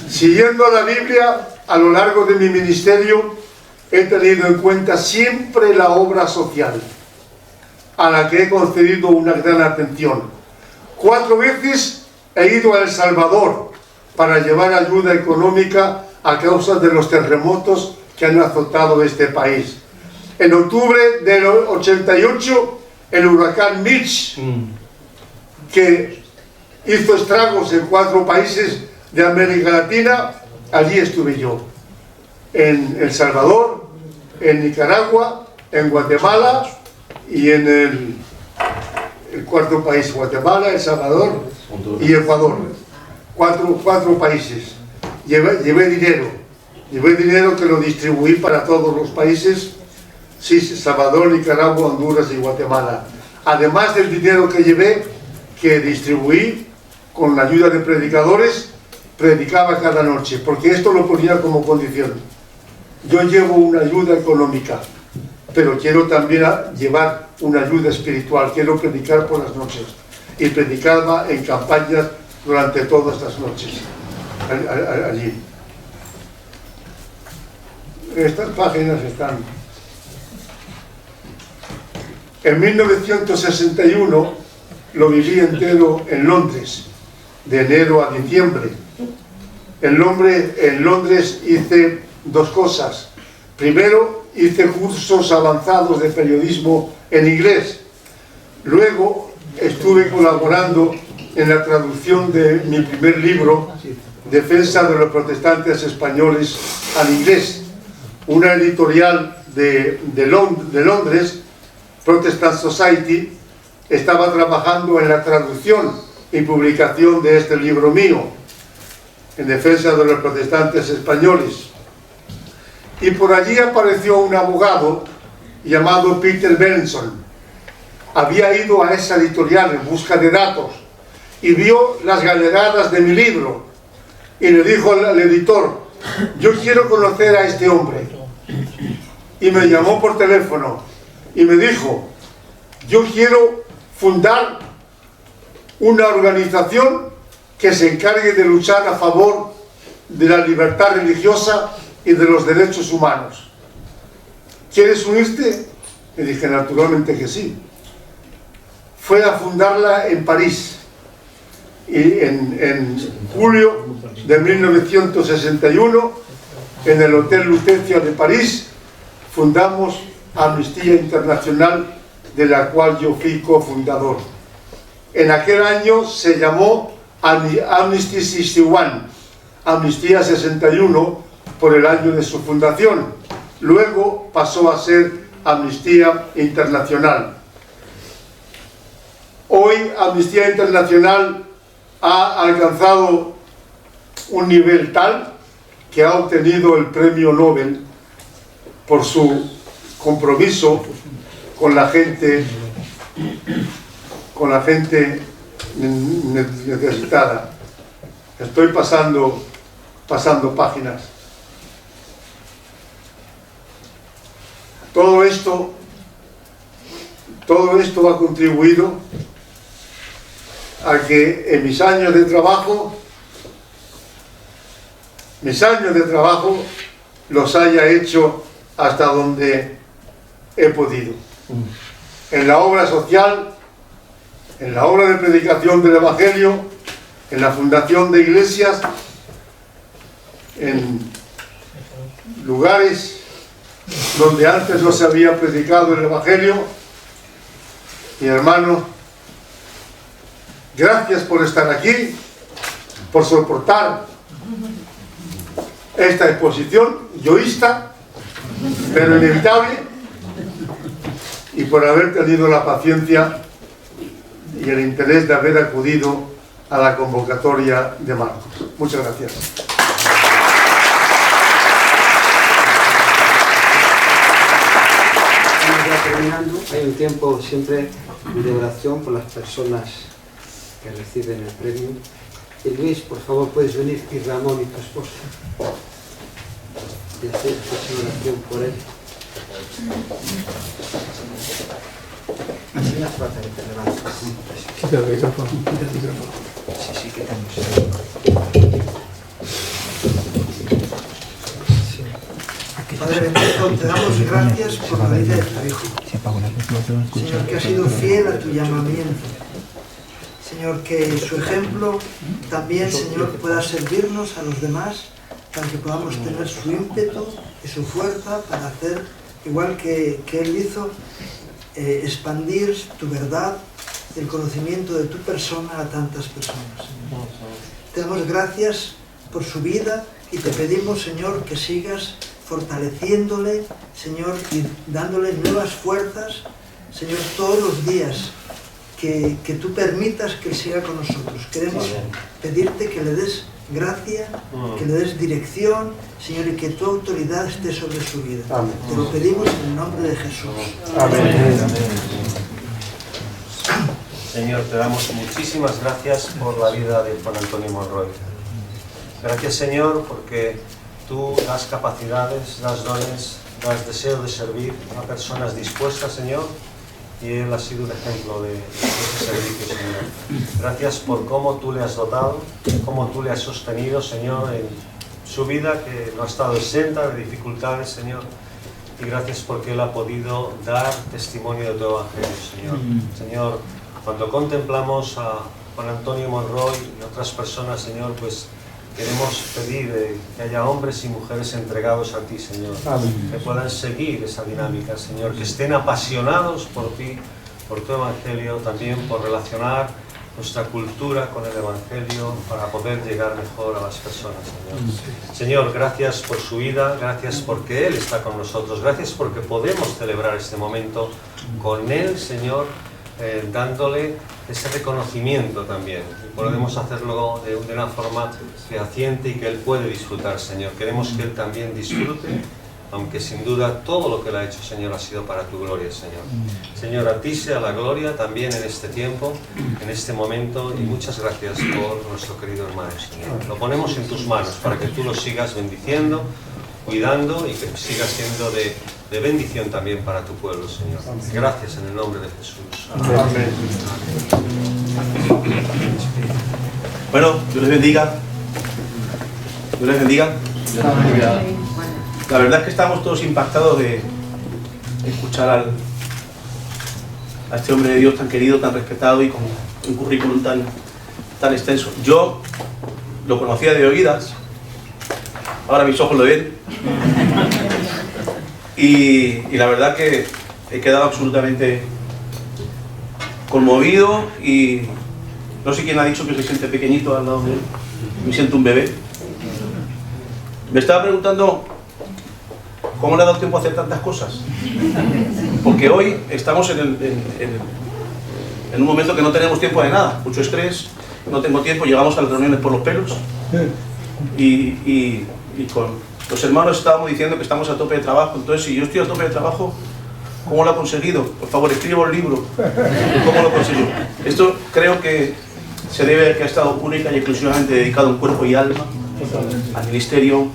Siguiendo a la Biblia, a lo largo de mi ministerio, he tenido en cuenta siempre la obra social, a la que he concedido una gran atención. 4 veces he ido a El Salvador para llevar ayuda económica a causa de los terremotos que han azotado este país. En octubre del 88, el huracán Mitch, que hizo estragos en 4 países de América Latina, allí estuve yo. En El Salvador, en Nicaragua, en Guatemala y en el cuarto país, Guatemala, El Salvador y Ecuador. 4 países. Llevé dinero que lo distribuí para todos los países, sí, Salvador, Nicaragua, Honduras y Guatemala. Además del dinero que llevé, que distribuí con la ayuda de predicadores, predicaba cada noche, porque esto lo ponía como condición. Yo llevo una ayuda económica, pero quiero también llevar una ayuda espiritual, quiero predicar por las noches. Y predicaba en campañas durante todas las noches, allí. Estas páginas están. En 1961 lo viví entero en Londres, de enero a diciembre. En Londres hice 2 cosas. Primero, hice cursos avanzados de periodismo en inglés. Luego, estuve colaborando en la traducción de mi primer libro, Defensa de los protestantes españoles al inglés. Una editorial de Londres, Protestant Society, estaba trabajando en la traducción y publicación de este libro mío, en defensa de los protestantes españoles. Y por allí apareció un abogado llamado Peter Benson. Había ido a esa editorial en busca de datos y vio las galeradas de mi libro y le dijo al editor: yo quiero conocer a este hombre. Y me llamó por teléfono y me dijo: yo quiero fundar una organización que se encargue de luchar a favor de la libertad religiosa y de los derechos humanos. ¿Quieres unirte? Le dije: naturalmente que sí. Fue a fundarla en París. Y en julio de 1961, en el Hotel Lutecia de París, fundamos Amnistía Internacional, de la cual yo fui cofundador. En aquel año se llamó Amnesty 61, Amnistía 61, por el año de su fundación. Luego pasó a ser Amnistía Internacional. Hoy Amnistía Internacional ha alcanzado un nivel tal que ha obtenido el premio Nobel por su compromiso con la gente necesitada. Estoy pasando páginas. Todo esto ha contribuido a que en mis años de trabajo los haya hecho hasta donde he podido. En la obra social, en la obra de predicación del Evangelio, en la fundación de iglesias, en lugares donde antes no se había predicado el Evangelio. Mi hermano, gracias por estar aquí, por soportar esta exposición yoísta, pero inevitable, y por haber tenido la paciencia y el interés de haber acudido a la convocatoria de Marcos. Muchas gracias. Terminando, hay un tiempo siempre de oración por las personas que reciben el premio. Y Luis, por favor, puedes venir, y Ramón y tu esposa, y hacer una oración por él. Así no hace falta que te levantes. Quita el micrófono, quita el micrófono. Sí, quitamos. Padre bendito, te damos gracias por la vida de tu Hijo. Señor, que ha sido fiel a tu llamamiento. Señor, que su ejemplo también, Señor, pueda servirnos a los demás para que podamos tener su ímpetu y su fuerza para hacer, igual que Él hizo, expandir tu verdad y el conocimiento de tu persona a tantas personas. Señor. Te damos gracias por su vida y te pedimos, Señor, que sigas fortaleciéndole, Señor, y dándole nuevas fuerzas, Señor, todos los días, que tú permitas que Él siga con nosotros. Queremos pedirte que le des gracia, que le des dirección, Señor, y que tu autoridad esté sobre su vida. Amén. Te lo pedimos en el nombre de Jesús. Amén. Señor, te damos muchísimas gracias por la vida de Juan Antonio Monroy. Gracias, Señor, porque tú das capacidades, das dones, das deseo de servir a personas dispuestas, Señor, y él ha sido un ejemplo de ese servicio, Señor. Gracias por cómo tú le has dotado, cómo tú le has sostenido, Señor, en su vida, que no ha estado exenta de dificultades, Señor. Y gracias porque él ha podido dar testimonio de tu evangelio, Señor. Señor, cuando contemplamos a Juan Antonio Monroy y otras personas, Señor, pues queremos pedir que haya hombres y mujeres entregados a ti, Señor. Amén. Que puedan seguir esa dinámica, Señor. Que estén apasionados por ti, por tu evangelio, también por relacionar nuestra cultura con el evangelio para poder llegar mejor a las personas, Señor. Señor, gracias por su vida, gracias porque Él está con nosotros, gracias porque podemos celebrar este momento con Él, Señor, dándole ese reconocimiento también. Y podemos hacerlo de una forma fehaciente y que Él puede disfrutar, Señor. Queremos que Él también disfrute, aunque sin duda todo lo que Él ha hecho, Señor, ha sido para tu gloria, Señor. Señor, a ti sea la gloria también en este tiempo, en este momento, y muchas gracias por nuestro querido hermano, Señor. Lo ponemos en tus manos para que tú lo sigas bendiciendo, cuidando y que siga siendo de bendición también para tu pueblo, Señor. Gracias en el nombre de Jesús. Amén. Bueno, Dios les bendiga. Dios les bendiga. La verdad es que estamos todos impactados de escuchar a este hombre de Dios tan querido, tan respetado y con un currículum tan extenso. Yo lo conocía de oídas, ahora mis ojos lo ven. Y la verdad que he quedado absolutamente conmovido y no sé quién ha dicho que se siente pequeñito al lado de él. Me siento un bebé. Me estaba preguntando cómo le ha dado tiempo a hacer tantas cosas. Porque hoy estamos en un momento que no tenemos tiempo de nada, mucho estrés no tengo tiempo, llegamos a las reuniones por los pelos y con los hermanos estábamos diciendo que estamos a tope de trabajo. Entonces, si yo estoy a tope de trabajo, ¿cómo lo ha conseguido? Por favor, escribo el libro. ¿Cómo lo consiguió? Esto creo que se debe a que ha estado única y exclusivamente dedicado en cuerpo y alma al ministerio,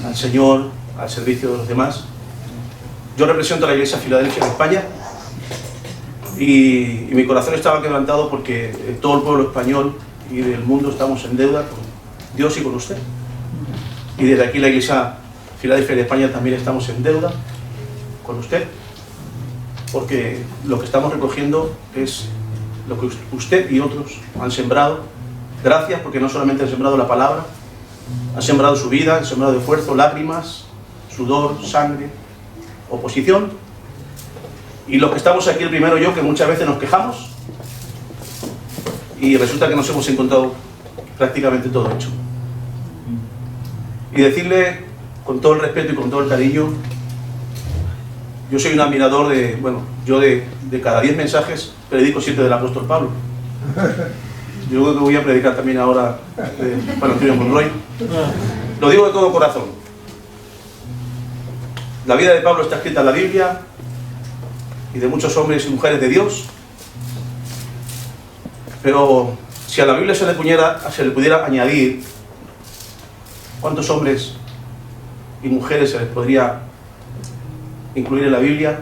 al Señor, al servicio de los demás. Yo represento a la Iglesia Filadelfia en España y mi corazón estaba quebrantado porque todo el pueblo español y del mundo estamos en deuda con Dios y con usted. Y desde aquí la Iglesia Filadelfia de España también estamos en deuda con usted, porque lo que estamos recogiendo es lo que usted y otros han sembrado. Gracias, porque no solamente han sembrado la palabra, han sembrado su vida, han sembrado esfuerzo, lágrimas, sudor, sangre, oposición. Y los que estamos aquí, el primero yo, que muchas veces nos quejamos y resulta que nos hemos encontrado prácticamente todo hecho. Y decirle con todo el respeto y con todo el cariño, yo soy un admirador de, bueno, yo de cada 10 mensajes predico 7 del apóstol Pablo. Yo creo que voy a predicar también ahora de Juan Antonio Monroy. Lo digo de todo corazón. La vida de Pablo está escrita en la Biblia y de muchos hombres y mujeres de Dios. Pero si a la Biblia se le pudiera añadir cuántos hombres y mujeres se les podría incluir en la Biblia,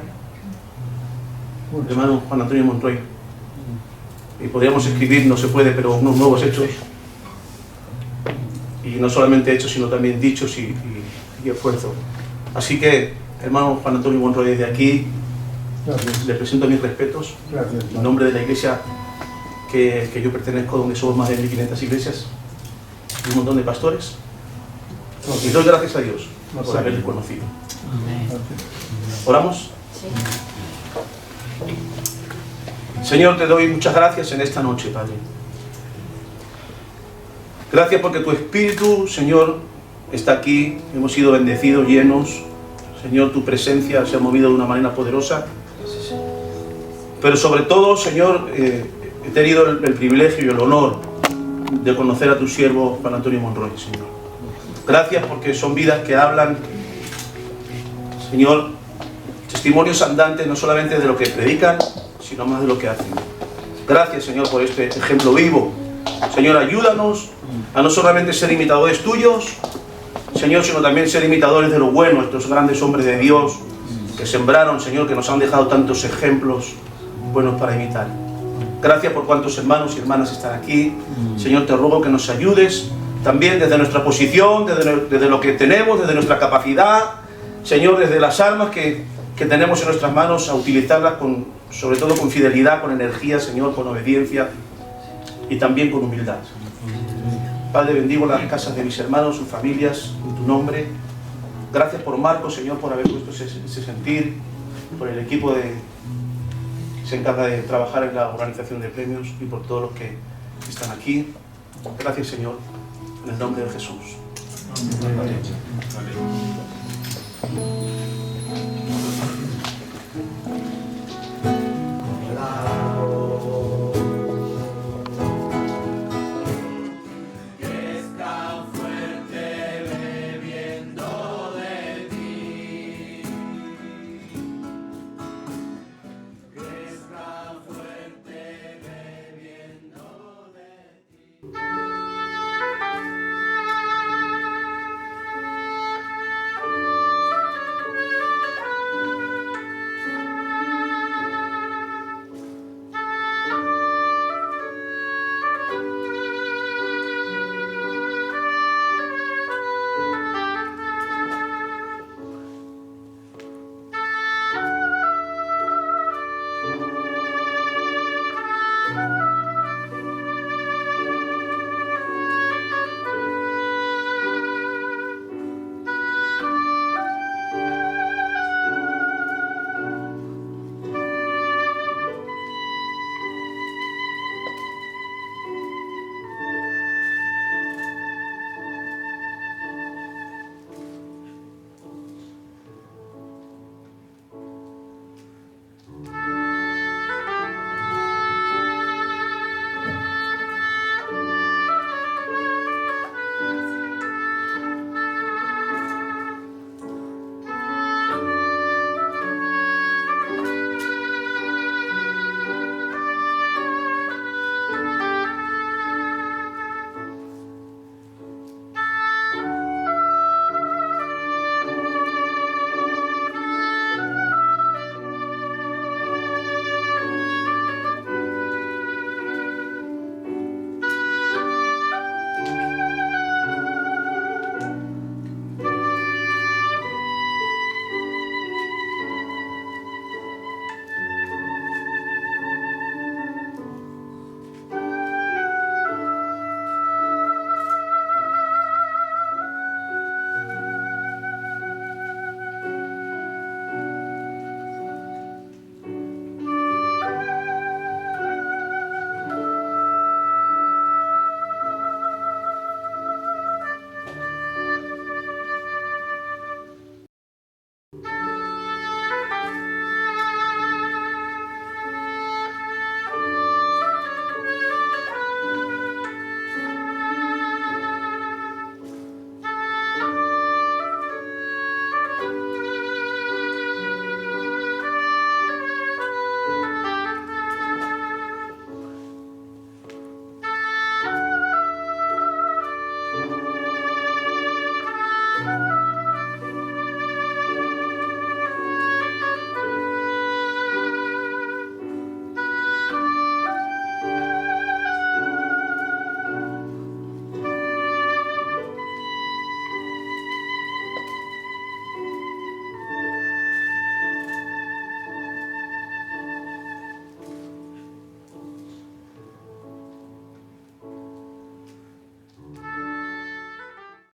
el hermano Juan Antonio Monroy. Y podríamos escribir, no se puede, pero unos nuevos hechos. Y no solamente hechos, sino también dichos y esfuerzo. Así que, hermano Juan Antonio Monroy, desde aquí le presento mis respetos. Gracias, en nombre de la iglesia que yo pertenezco, donde somos más de 1500 iglesias y un montón de pastores. Y doy gracias a Dios por haberle conocido. ¿Oramos? Sí. Señor, te doy muchas gracias en esta noche, Padre. Gracias porque tu Espíritu, Señor, está aquí. Hemos sido bendecidos, llenos. Señor, tu presencia se ha movido de una manera poderosa. Pero sobre todo, Señor, he tenido el privilegio y el honor de conocer a tu siervo Juan Antonio Monroy, Señor. Gracias porque son vidas que hablan, Señor, testimonios andantes no solamente de lo que predican, sino más de lo que hacen. Gracias, Señor, por este ejemplo vivo. Señor, ayúdanos a no solamente ser imitadores tuyos, Señor, sino también ser imitadores de lo bueno, estos grandes hombres de Dios que sembraron, Señor, que nos han dejado tantos ejemplos buenos para imitar. Gracias por cuantos hermanos y hermanas están aquí. Señor, te ruego que nos ayudes también desde nuestra posición, desde lo que tenemos, desde nuestra capacidad, Señor, desde las armas que tenemos en nuestras manos, a utilizarlas sobre todo con fidelidad, con energía, Señor, con obediencia y también con humildad. Padre, bendigo las casas de mis hermanos, sus familias, en tu nombre. Gracias por Marcos, Señor, por haber puesto ese sentir, por el equipo que se encarga de trabajar en la organización de premios y por todos los que están aquí. Gracias, Señor, en el nombre de Jesús. Amén.